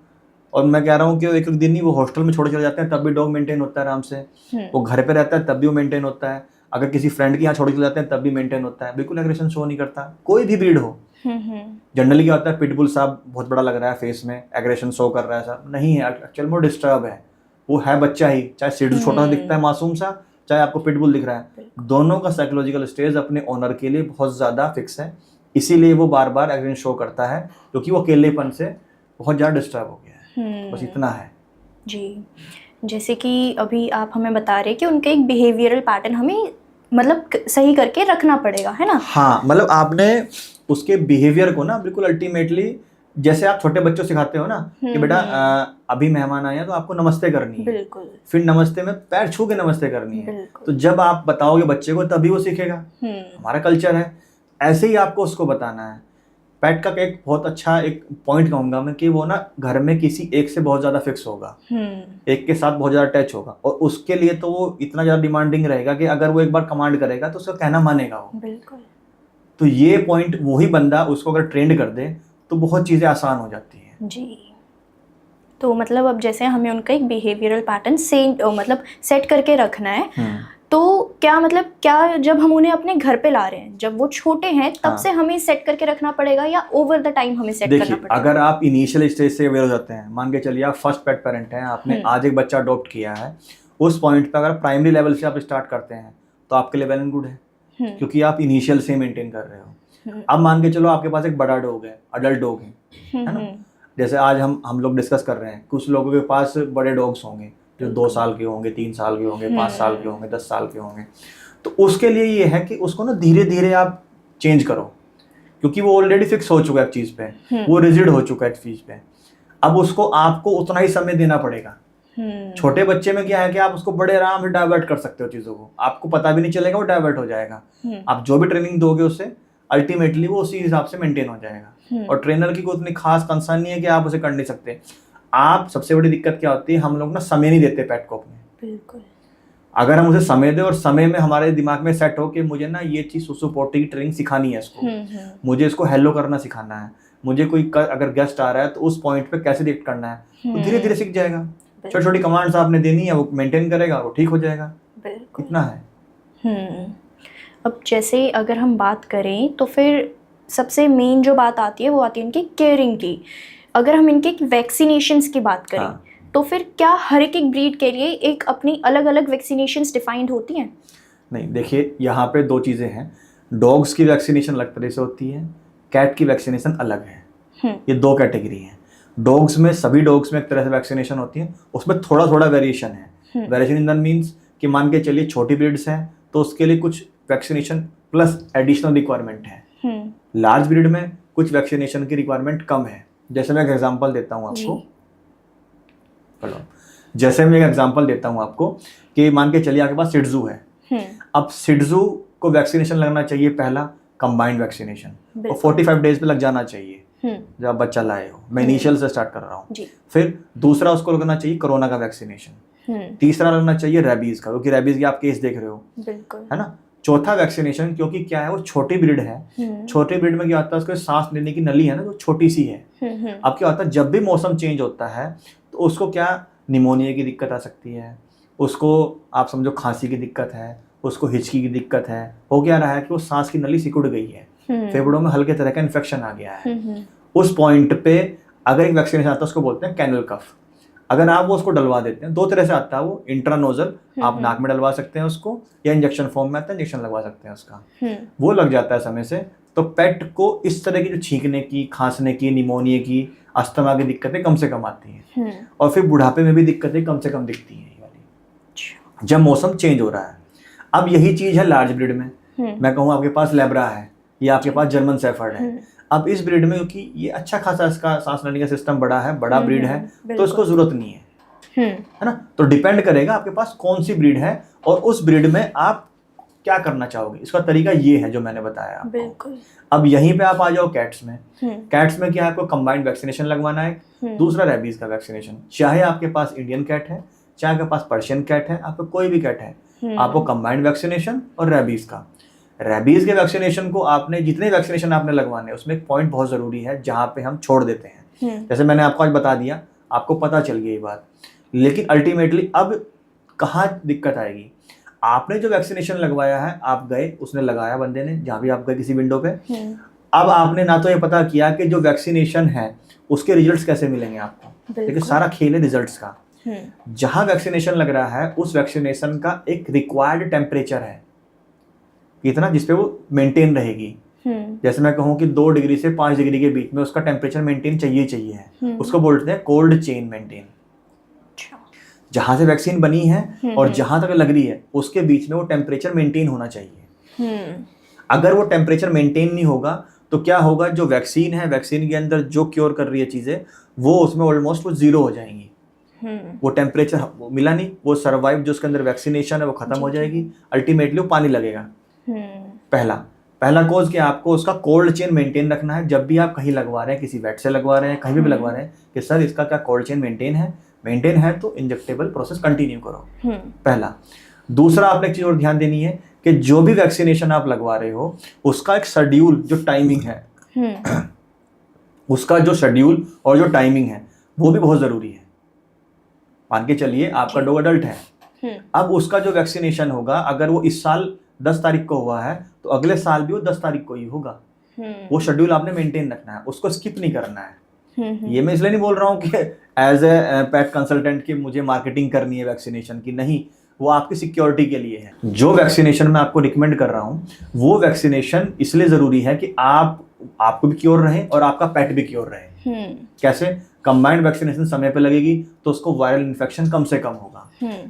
और मैं कह रहा हूँ कि एक दिन नहीं, वो हॉस्टल में छोड़ चले जाते हैं तब भी डॉग मेंटेन होता है आराम से, वो घर पे रहता है तब भी वो मेंटेन होता है, अगर किसी फ्रेंड के यहाँ छोड़ चले जाते हैं तब भी मेंटेन होता है, बिल्कुल एग्रेशन शो नहीं करता, कोई भी ब्रीड हो। जनरली क्या होता है, पिटबुल साहब बहुत बड़ा लग रहा है फेस में, एग्रेशन शो कर रहा है, साहब नहीं है, एक्चुअल में वो डिस्टर्ब है, वो है बच्चा ही, चाहे सिड छोटा दिखता है मासूम सा, चाहे आपको पिटबुल दिख रहा है, दोनों का साइकोलॉजिकल स्टेज अपने ओनर के लिए बहुत ज़्यादा फिक्स है, इसीलिए वो बार बार एग्रेशन शो करता है क्योंकि वो अकेलेपन से बहुत ज़्यादा डिस्टर्ब हो गया है। बस इतना है जी। जैसे कि अभी आप हमें बता रहे कि उनके एक बिहेवियरल पैटर्न हमें मतलब सही करके रखना पड़ेगा, है ना। हाँ, मतलब आपने उसके बिहेवियर को ना बिल्कुल अल्टीमेटली जैसे आप छोटे बच्चों को सिखाते हो ना कि बेटा अभी मेहमान आए हैं तो आपको नमस्ते करनी है, बिल्कुल। फिर नमस्ते में पैर छू के नमस्ते करनी है। बिल्कुल। तो जब आप बताओगे बच्चे को तभी वो सीखेगा, हमारा कल्चर है। ऐसे ही आपको उसको बताना है। पेट का एक बहुत अच्छा एक पॉइंट कहूंगा मैं कि वो ना घर में किसी एक से बहुत ज्यादा फिक्स होगा, एक के साथ बहुत ज्यादा अटैच होगा, और उसके लिए तो वो इतना ज्यादा डिमांडिंग रहेगा कि अगर वो एक बार कमांड करेगा तो उसका कहना मानेगा वो। बिल्कुल। तो ये पॉइंट वही बंदा उसको अगर ट्रेंड कर दे तो बहुत चीजें आसान हो जाती हैं। जी। तो मतलब अब जैसे हमें उनका एक बिहेवियरल पैटर्न मतलब सेट करके रखना है, तो क्या मतलब क्या जब हम उन्हें अपने घर पे ला रहे हैं, जब वो छोटे हैं तब से हमें सेट करके रखना पड़ेगा या ओवर द टाइम हमें सेट करना पड़ेगा? अगर आप इनिशियल स्टेज से अवेयर हो जाते हैं, मान के चलिए आप फर्स्ट पेट पेरेंट हैं, आपने आज एक बच्चा अडॉप्ट किया है, उस पॉइंट पे अगर प्राइमरी लेवल से आप स्टार्ट करते हैं तो आपके लिए वेल एंड गुड है, क्योंकि आप इनिशियल से मेंटेन कर रहे हो। अब मान के चलो आपके पास एक बड़ा डॉग है, अडल्ट डॉग है ना, जैसे आज हम लोग डिस्कस कर रहे हैं, कुछ लोगों के पास बड़े डॉग्स होंगे जो 2 साल के होंगे, 3 साल के होंगे, 5 साल के होंगे, 10 साल के होंगे। तो उसके लिए ये है कि उसको ना धीरे धीरे आप चेंज करो, क्योंकि वो ऑलरेडी फिक्स हो चुका है एक चीज पे, वो रिजिड हो चुका है एक चीज पे। अब उसको आपको उतना ही समय देना पड़ेगा। छोटे बच्चे में क्या है कि आप उसको बड़े आराम से डाइवर्ट कर सकते हो चीजों को, आपको पता भी नहीं चलेगा, वो डाइवर्ट हो जाएगा। आप जो भी ट्रेनिंग दोगे उससे अल्टीमेटली वो उसी हिसाब से मेंटेन हो जाएगा। और ट्रेनर की कोई उतनी खास कंसर्न नहीं है कि आप उसे कर नहीं सकते। आप सबसे बड़ी दिक्कत क्या होती है, हम लोग ना समय नहीं देते पेट को अपने। बिल्कुल। अगर हम उसे समय दें और समय में हमारे दिमाग में सेट हो कि मुझे ना ये चीज सुसु पोटी की ट्रेनिंग सिखानी है इसको, मुझे इसको हेलो करना सिखाना है, मुझे कोई अगर गेस्ट आ रहा है तो उस पॉइंट पे कैसे रिएक्ट करना है, तो धीरे धीरे सीख जाएगा। छोटी छोटी कमांड्स आपने देनी है, वो मेंटेन करेगा, वो ठीक हो जाएगा। इतना है। अब जैसे अगर हम बात करें तो फिर सबसे मेन जो बात आती है वो आती है इनकी केयरिंग की। अगर हम इनके वैक्सीनेशंस की बात करें तो फिर क्या हर एक ब्रीड के लिए एक अपनी अलग अलग वैक्सीनेशंस डिफाइंड होती हैं? नहीं, देखिए यहाँ पे 2 चीज़ें हैं। डॉग्स की वैक्सीनेशन अलग तरह से होती है, कैट की वैक्सीनेशन अलग है। ये 2 कैटेगरी हैं। डॉग्स में, सभी डॉग्स में एक तरह से वैक्सीनेशन होती है, उसमें थोड़ा थोड़ा वेरिएशन है। वेरिएशन इन द मीन्स कि मान के चलिए छोटी ब्रीड्स हैं तो उसके लिए कुछ वैक्सीनेशन प्लस एडिशनल रिक्वायरमेंट है। लार्ज ब्रीड में कुछ वैक्सीनेशन की रिक्वायरमेंट कम है। जैसे मैं एक एग्जांपल देता हूँ आपको, कि मान के चलिए आपके पास सिट्जू है। अब सिट्जू को वैक्सीनेशन लगना चाहिए, पहला कंबाइंड वैक्सीनेशन, और 45 डेज पे लग जाना चाहिए जब आप बच्चा लाए हो। मैं इनिशियल से स्टार्ट कर रहा हूँ। फिर दूसरा उसको लगना चाहिए कोरोना का वैक्सीनेशन, तीसरा लगना चाहिए रेबीज का, क्योंकि रेबीज की आप केस देख रहे हो, है ना। चौथा वैक्सीनेशन, क्योंकि क्या है वो छोटी ब्रीड है, छोटी ब्रीड में क्या होता है उसको सांस लेने की नली है ना जो छोटी सी है। अब क्या होता है जब भी मौसम चेंज होता है तो उसको क्या निमोनिया की दिक्कत आ सकती है, उसको आप समझो खांसी की दिक्कत है, उसको हिचकी की दिक्कत है। हो क्या रहा है कि वो सांस की नली सिकुड़ गई है, फेफड़ों में हल्के तरह का इन्फेक्शन आ गया है। उस पॉइंट पे अगर एक वैक्सीनेशन आता है उसको बोलते हैं कैनल कफ। अगर आप वो उसको डलवा देते हैं, 2 तरह से आता है वो, इंट्रानोजल आप नाक में डलवा सकते हैं उसको, या इंजेक्शन फॉर्म में आता है, इंजेक्शन लगवा सकते हैं उसका, वो लग जाता है समय से। तो पेट को इस तरह की जो छींकने की, खांसने की, निमोनिया की, अस्थमा की दिक्कतें कम से कम आती हैं, और फिर बुढ़ापे में भी दिक्कतें कम से कम दिखती हैं ये वाली, जब मौसम चेंज हो रहा है। अब यही चीज है लार्ज ब्रीड में। मैं कहूँ आपके पास लेब्रा है या आपके पास जर्मन शेफर्ड है। अब इस ब्रीड में क्योंकि ये अच्छा खासा इसका सांस लेने का सिस्टम बड़ा है, बड़ा ब्रीड है, तो इसको जरूरत नहीं है ना। तो डिपेंड करेगा आपके पास कौन सी ब्रीड है और उस ब्रीड में आप क्या करना चाहोगे। इसका तरीका ये है जो मैंने बताया आपको। बिल्कुल। अब यहीं पे आप आ जाओ कैट्स में। कैट्स में क्या है, आपको कंबाइंड वैक्सीनेशन लगवाना है, दूसरा रेबीज का वैक्सीनेशन। चाहे आपके पास इंडियन कैट है, चाहे आपके पास पर्शियन कैट है, आपको कोई भी कैट है, आपको कंबाइंड वैक्सीनेशन और रेबीज का। रेबीज के वैक्सीनेशन को आपने जितने वैक्सीनेशन आपने लगवाने, उसमें एक पॉइंट बहुत जरूरी है जहां पे हम छोड़ देते हैं। जैसे मैंने आपको आज बता दिया, आपको पता चल गई ये बात, लेकिन अल्टीमेटली अब कहाँ दिक्कत आएगी। आपने जो वैक्सीनेशन लगवाया है, आप गए, उसने लगाया बंदे ने, जहां भी आप गए किसी विंडो पे, अब आपने ना तो ये पता किया कि जो वैक्सीनेशन है उसके रिजल्ट्स कैसे मिलेंगे आपको, लेकिन सारा खेल है रिजल्ट्स का। जहां वैक्सीनेशन लग रहा है उस वैक्सीनेशन का एक रिक्वायर्ड टेम्परेचर है इतना जिसपे वो मेंटेन रहेगी। जैसे मैं कहूँ कि 2 डिग्री से 5 डिग्री के बीच में उसका टेम्परेचर मेंटेन चाहिए है, उसको बोलते हैं कोल्ड चेन मेंटेन। जहां से वैक्सीन बनी है और जहां तक लग रही है उसके बीच में वो टेम्परेचर मेंटेन होना चाहिए। अगर वो टेम्परेचर मेंटेन नहीं होगा तो क्या होगा, जो वैक्सीन है, वैक्सीन के अंदर जो क्योर कर रही है चीज़ें, वो उसमें ऑलमोस्ट वो जीरो हो जाएंगी। वो टेम्परेचर मिला नहीं, वो सर्वाइव, जो उसके अंदर वैक्सीनेशन है वो खत्म हो जाएगी, अल्टीमेटली वो पानी लगेगा। पहला कॉज कि आपको उसका कोल्ड चेन मेंटेन रखना है। जब भी आप कहीं लगवा रहे हैं, किसी वेट से लगवा रहे हैं, कहीं भी लगवा रहे हैं, कि सर इसका क्या कोल्ड चेन मेंटेन है तो इंजेक्टेबल प्रोसेस कंटिन्यू करो, पहला। दूसरा, आपने एक चीज और ध्यान देनी है कि जो भी वैक्सीनेशन आप लगवा रहे हो उसका एक शेड्यूल, जो टाइमिंग है उसका जो शेड्यूल और जो टाइमिंग है वो भी बहुत जरूरी है। मान के चलिए आपका डॉग अडल्ट है, अब उसका जो वैक्सीनेशन होगा, अगर वो इस साल 10 तारीख को हुआ है तो अगले साल भी वो 10 तारीख को ही होगा। वो शेड्यूल आपने मेंटेन रखना है, उसको स्किप नहीं करना है। ये मैं इसलिए नहीं बोल रहा हूँ कि एज ए पेट कंसल्टेंट की मुझे मार्केटिंग करनी है वैक्सीनेशन की, नहीं, वो आपकी सिक्योरिटी के लिए है। जो वैक्सीनेशन मैं आपको रिकमेंड कर रहा हूँ वो वैक्सीनेशन इसलिए जरूरी है कि आपको भी क्योर रहे और आपका पेट भी क्योर रहे। कैसे? कंबाइंड वैक्सीनेशन समय पे लगेगी तो उसको वायरल इन्फेक्शन कम से कम होगा।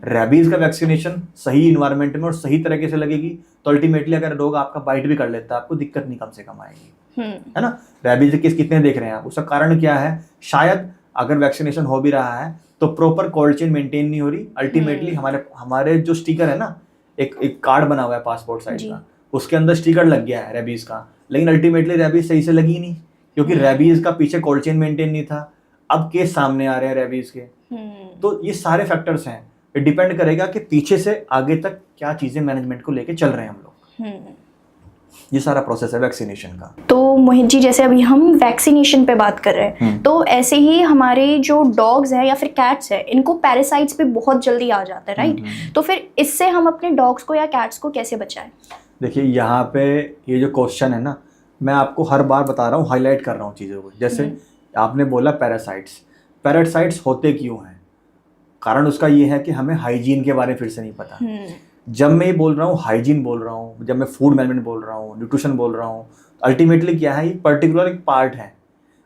रेबीज का वैक्सीनेशन सही इन्वायरमेंट में और सही तरीके से लगेगी तो अल्टीमेटली अगर डॉग आपका बाइट भी कर लेता है आपको दिक्कत नहीं कम से कम आएगी, है ना। रेबीज के केस कितने देख रहे हैं आप, उसका कारण क्या है? शायद अगर वैक्सीनेशन हो भी रहा है तो प्रॉपर कोल्ड चेन मेंटेन नहीं हो रही। अल्टीमेटली हमारे जो स्टिकर है ना, एक कार्ड बना हुआ है पासपोर्ट साइज का, उसके अंदर स्टिकर लग गया है रेबीज का, लेकिन अल्टीमेटली रेबीज सही से लगी नहीं, क्योंकि रेबीज का पीछे कोल्ड चेन मेंटेन नहीं था। अब केस सामने आ रहे हैं रेबीज के। तो ये सारे फैक्टर्स हैं, ये डिपेंड करेगा कि पीछे से आगे तक क्या चीजें मैनेजमेंट को लेके चल रहे हैं हम लोग। ये सारा प्रोसेस है वैक्सीनेशन का। तो मोहित जी, जैसे अभी हम वैक्सीनेशन पे बात कर रहे हैं, तो ऐसे ही हमारे जो डॉग्स हैं या फिर कैट्स हैं, इनको पैरासाइट्स भी बहुत जल्दी आ जाता है, राइट? तो फिर इससे हम अपने डॉग्स को या कैट्स को कैसे बचाएं? देखिए, यहाँ पे ये जो क्वेश्चन है ना, मैं आपको हर बार बता रहा हूँ, हाईलाइट कर रहा हूँ चीज़ों को। जैसे आपने बोला पैरासाइट्स होते क्यों हैं? कारण उसका ये है कि हमें हाइजीन के बारे में फिर से नहीं पता। जब मैं ये बोल रहा हूँ, हाइजीन बोल रहा हूँ, जब मैं फूड मैनेजमेंट बोल रहा हूँ, न्यूट्रिशन बोल रहा हूँ, अल्टीमेटली क्या है, ये पर्टिकुलर एक पार्ट है।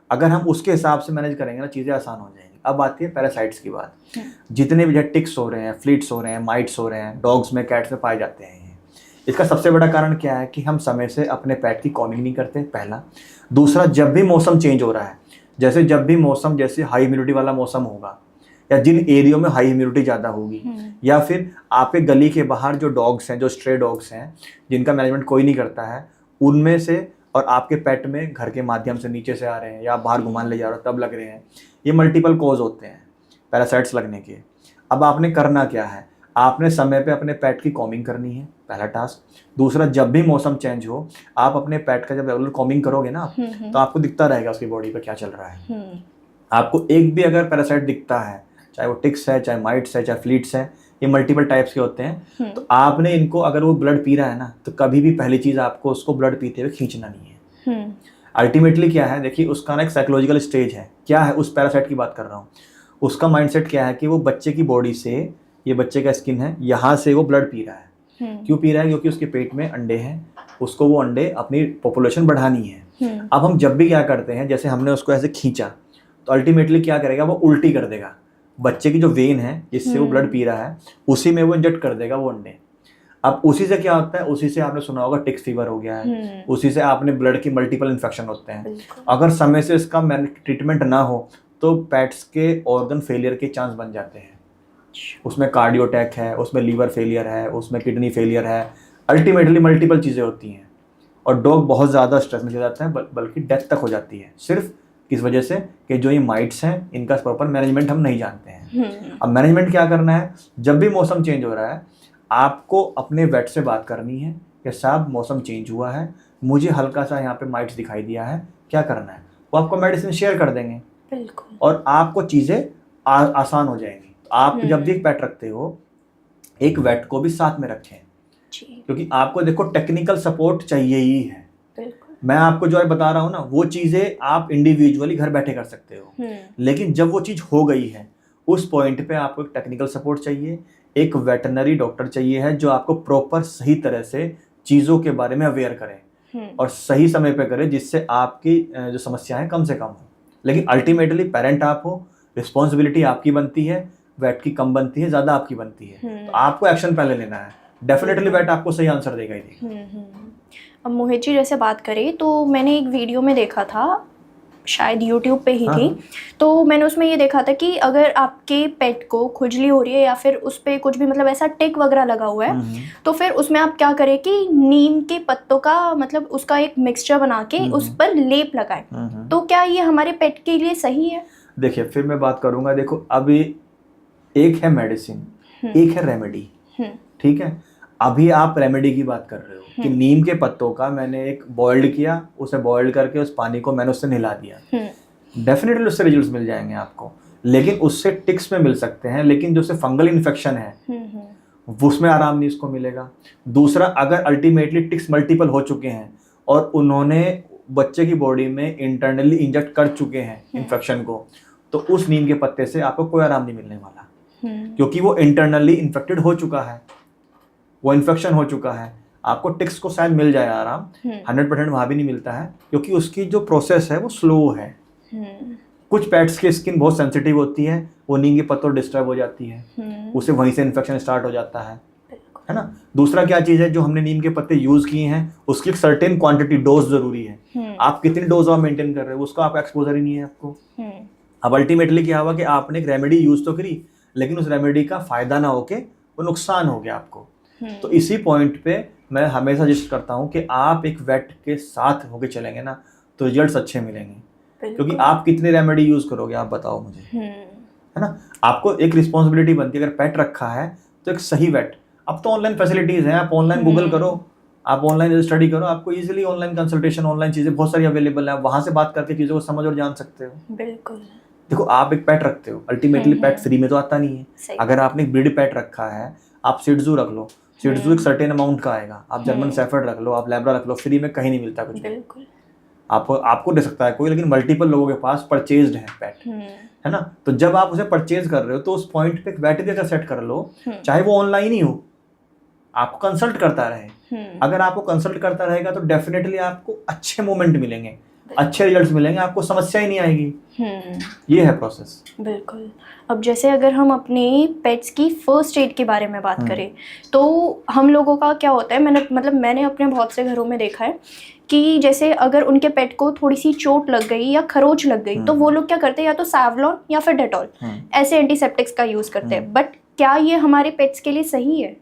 अगर हम उसके हिसाब से मैनेज करेंगे ना, चीज़ें आसान हो जाएंगी। अब आती है पैरासाइट्स की बात। जितने भी टिक्स हो रहे हैं, फ्लीट्स हो रहे हैं, माइट्स हो रहे हैं, डॉग्स में, कैट्स में पाए जाते हैं। इसका सबसे बड़ा कारण क्या है कि हम समय से अपने पेट की कॉमिंग नहीं करते, पहला। दूसरा, जब भी मौसम चेंज हो रहा है, जैसे जब भी मौसम, जैसे हाई ह्यूमिडिटी वाला मौसम होगा, या जिन एरियो में हाई ह्यूमिडिटी ज़्यादा होगी, या फिर आपके गली के बाहर जो डॉग्स हैं, जो स्ट्रे डॉग्स हैं, जिनका मैनेजमेंट कोई नहीं करता है, उनमें से, और आपके पेट में घर के माध्यम से नीचे से आ रहे हैं या बाहर घुमाने ले जा रहे हो तब लग रहे हैं, ये मल्टीपल कॉज होते हैं पैरासाइट्स लगने के। अब आपने करना क्या है? आपने समय पे अपने पेट की कॉमिंग करनी है, पहला टास्क। दूसरा, जब भी मौसम चेंज हो, आप अपने पेट का जब रेगुलर कॉमिंग करोगे ना, तो आपको दिखता रहेगा उसकी बॉडी पे क्या चल रहा है। आपको एक भी अगर पैरासाइट दिखता है, चाहे वो टिक्स है, चाहे माइट्स है, चाहे फ्लीट्स है, ये मल्टीपल टाइप्स के होते हैं, तो आपने इनको, अगर वो ब्लड पी रहा है ना, तो कभी भी पहली चीज़ आपको उसको ब्लड पीते हुए खींचना नहीं है। अल्टीमेटली क्या है, देखिए, उसका ना एक साइकोलॉजिकल स्टेज है। क्या है? उस पैरासाइट की बात कर रहा हूँ। उसका माइंडसेट क्या है कि वो बच्चे की बॉडी से, ये बच्चे का स्किन है, यहाँ से वो ब्लड पी रहा है। क्यों पी रहा है? क्योंकि उसके पेट में अंडे हैं, उसको वो अंडे, अपनी पॉपुलेशन बढ़ानी है। अब हम जब भी क्या करते हैं, जैसे हमने उसको ऐसे खींचा, तो अल्टीमेटली क्या करेगा, वो उल्टी कर देगा। बच्चे की जो वेन है जिससे वो ब्लड पी रहा है, उसी में वो इंजेक्ट कर देगा वो अंडे। अब उसी से क्या होता है, उसी से आपने सुना होगा टिक्स फीवर हो गया है, उसी से आपने ब्लड की मल्टीपल इन्फेक्शन होते हैं। अगर समय से इसका ट्रीटमेंट ना हो तो पेट्स के ऑर्गन फेलियर के चांस बन जाते हैं। उसमें कार्डियो अटैक है, उसमें लीवर फेलियर है, उसमें किडनी फेलियर है, अल्टीमेटली मल्टीपल चीज़ें होती हैं। और डॉग बहुत ज़्यादा स्ट्रेस में चला जाता है, बल्कि डेथ तक हो जाती है, सिर्फ किस वजह से कि जो ये माइट्स हैं, इनका प्रॉपर मैनेजमेंट हम नहीं जानते हैं। अब मैनेजमेंट क्या करना है, जब भी मौसम चेंज हो रहा है, आपको अपने वेट से बात करनी है कि साहब मौसम चेंज हुआ है, मुझे हल्का सा यहाँ पे माइट्स दिखाई दिया है, क्या करना है। वो आपको मेडिसिन शेयर कर देंगे, बिल्कुल, और आपको चीज़ें आसान हो जाएंगी। आप जब भी एक पेट रखते हो, एक वेट को भी साथ में रखें, क्योंकि आपको देखो टेक्निकल सपोर्ट चाहिए ही है। मैं आपको जो बता रहा हूँ ना, वो चीज़ें आप इंडिविजुअली घर बैठे कर सकते हो, लेकिन जब वो चीज़ हो गई है, उस पॉइंट पे आपको एक टेक्निकल सपोर्ट चाहिए, एक वेटनरी डॉक्टर चाहिए है जो आपको प्रॉपर सही तरह से चीज़ों के बारे में अवेयर करे और सही समय पे करे, जिससे आपकी जो समस्याएं कम से कम हो। लेकिन अल्टीमेटली पेरेंट आप हो, रिस्पॉन्सिबिलिटी आपकी बनती है, वेट की कम बनती है, ज़्यादा आपकी बनती है। तो आपको एक्शन पहले लेना है, डेफिनेटली वेट आपको सही आंसर देगा ही देगा। अब मोहित जी जैसे बात करें तो मैंने एक वीडियो में देखा था, शायद यूट्यूब पे ही थी, तो मैंने उसमें ये देखा था कि अगर आपके पेट को खुजली हो रही है या फिर उस पर कुछ भी मतलब ऐसा टिक वगैरह लगा हुआ है, तो फिर उसमें आप क्या करें कि नीम के पत्तों का मतलब उसका एक मिक्सचर बना के उस पर लेप लगाएं। तो क्या ये हमारे पेट के लिए सही है? देखिए फिर मैं बात करूंगा, देखो अभी एक है मेडिसिन, एक है रेमेडी, ठीक है। अभी आप रेमेडी की बात कर रहे हो कि नीम के पत्तों का मैंने एक बॉइल्ड किया, उसे बॉइल्ड करके उस पानी को मैंने उससे नहला दिया, डेफिनेटली उससे रिजल्ट्स मिल जाएंगे आपको, लेकिन उससे टिक्स में मिल सकते हैं, लेकिन जो से फंगल इन्फेक्शन है उसमें आराम नहीं उसको मिलेगा। दूसरा, अगर अल्टीमेटली टिक्स मल्टीपल हो चुके हैं और उन्होंने बच्चे की बॉडी में इंटरनली इंजेक्ट कर चुके हैं इन्फेक्शन को, तो उस नीम के पत्ते से आपको कोई आराम नहीं मिलने वाला, क्योंकि वो इंटरनली इन्फेक्टेड हो चुका है, वो इन्फेक्शन हो चुका है। आपको टिक्स को शायद मिल जाए आराम, 100% वहाँ भी नहीं मिलता है, क्योंकि उसकी जो प्रोसेस है वो स्लो है। कुछ पेट्स की स्किन बहुत सेंसिटिव होती है, वो नीम के पत्तों डिस्टर्ब हो जाती है, उसे वहीं से इन्फेक्शन स्टार्ट हो जाता है ना। दूसरा क्या चीज़ है, जो हमने नीम के पत्ते यूज़ किए हैं उसकी एक सर्टेन क्वांटिटी, डोज जरूरी है। आप कितनी डोज आप मेंटेन कर रहे हो उसका आप एक्सपोजर ही नहीं है आपको। अब अल्टीमेटली क्या हुआ कि आपने एक रेमेडी यूज़ तो करी, लेकिन उस रेमेडी का फ़ायदा ना होके वो नुकसान हो गया आपको। तो इसी पॉइंट पे मैं हमेशा सजेस्ट करता हूँ कि आप एक वेट के साथ होके चलेंगे ना तो रिजल्ट्स अच्छे मिलेंगे, क्योंकि आप कितने रेमेडी यूज़ करोगे आप बताओ मुझे, है ना। आपको एक रिस्पॉन्सिबिलिटी बनती है, अगर पेट रखा है तो एक सही वेट। अब तो ऑनलाइन फैसिलिटीज़ हैं, आप ऑनलाइन गूगल करो, आप ऑनलाइन स्टडी करो, आपको इजीली ऑनलाइन कंसल्टेशन, ऑनलाइन चीज़ें बहुत सारी अवेलेबल है, आप वहाँ से बात करके चीज़ों को समझ और जान सकते हो। बिल्कुल। देखो आप एक पेट रखते हो, अल्टीमेटली पेट फ्री में तो आता नहीं है। अगर आपने एक ब्रीड पेट रखा है, आप शिट्जू रख लो, शिट्जू एक सर्टेन अमाउंट का आएगा, आप जर्मन शेफर्ड रख लो, आप लैब्रा रख लो, फ्री में कहीं नहीं मिलता कुछ। बिल्कुल। आपको दे सकता है कोई, लेकिन मल्टीपल लोगों के पास परचेज्ड है पेट, है ना। तो जब आप उसे परचेज कर रहे हो तो उस पॉइंट पे एक वेट भी अगर सेट कर लो, चाहे वो ऑनलाइन ही हो, आपको कंसल्ट करता रहे। अगर आपको कंसल्ट करता रहेगा तो डेफिनेटली आपको अच्छे मोमेंट मिलेंगे, अच्छे रिजल्ट्स मिलेंगे, आपको समस्या ही नहीं आएगी। ये है प्रोसेस। बिल्कुल। अब जैसे अगर हम अपने पेट्स की फर्स्ट एड के बारे में बात करें तो हम लोगों का क्या होता है, मैंने अपने बहुत से घरों में देखा है कि जैसे अगर उनके पेट को थोड़ी सी चोट लग गई या खरोच लग गई तो वो लोग क्या करते हैं, या तो सैवलॉन या फिर डेटॉल ऐसे एंटीसेप्टिक्स का यूज़ करते हैं। बट क्या ये हमारे पेट्स के लिए सही है?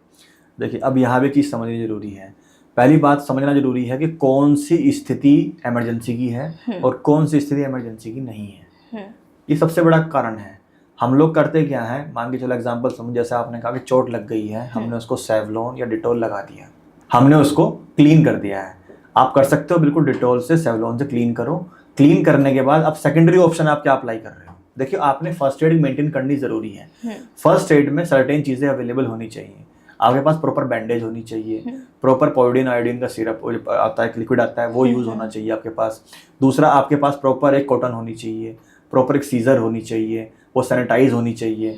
देखिए अब यहाँ भी चीज़ समझनी जरूरी है। पहली बात समझना जरूरी है कि कौन सी स्थिति इमरजेंसी की है और कौन सी स्थिति इमरजेंसी की नहीं है। ये सबसे बड़ा कारण है। हम लोग करते क्या है, मान के चलो एग्जांपल समझ, जैसे आपने कहा कि चोट लग गई है, हमने उसको सेवलॉन या डिटॉल लगा दिया, हमने उसको क्लीन कर दिया है। आप कर सकते हो बिल्कुल, डिटॉल से सेवलॉन से क्लीन करो। क्लीन करने के बाद अब सेकेंडरी ऑप्शन आप क्या अप्लाई कर रहे हो। देखिए आपने फर्स्ट एड मेंटेन करनी जरूरी है। फर्स्ट एड में सर्टेन चीज़ें अवेलेबल होनी चाहिए। आपके पास प्रॉपर बैंडेज होनी चाहिए, प्रॉपर पोइडिन आयोडीन का सिरप आता है, लिक्विड आता है, वो यूज़ होना चाहिए आपके पास। दूसरा, आपके पास प्रॉपर एक कॉटन होनी चाहिए, प्रॉपर एक सीजर होनी चाहिए, वो सैनिटाइज होनी चाहिए,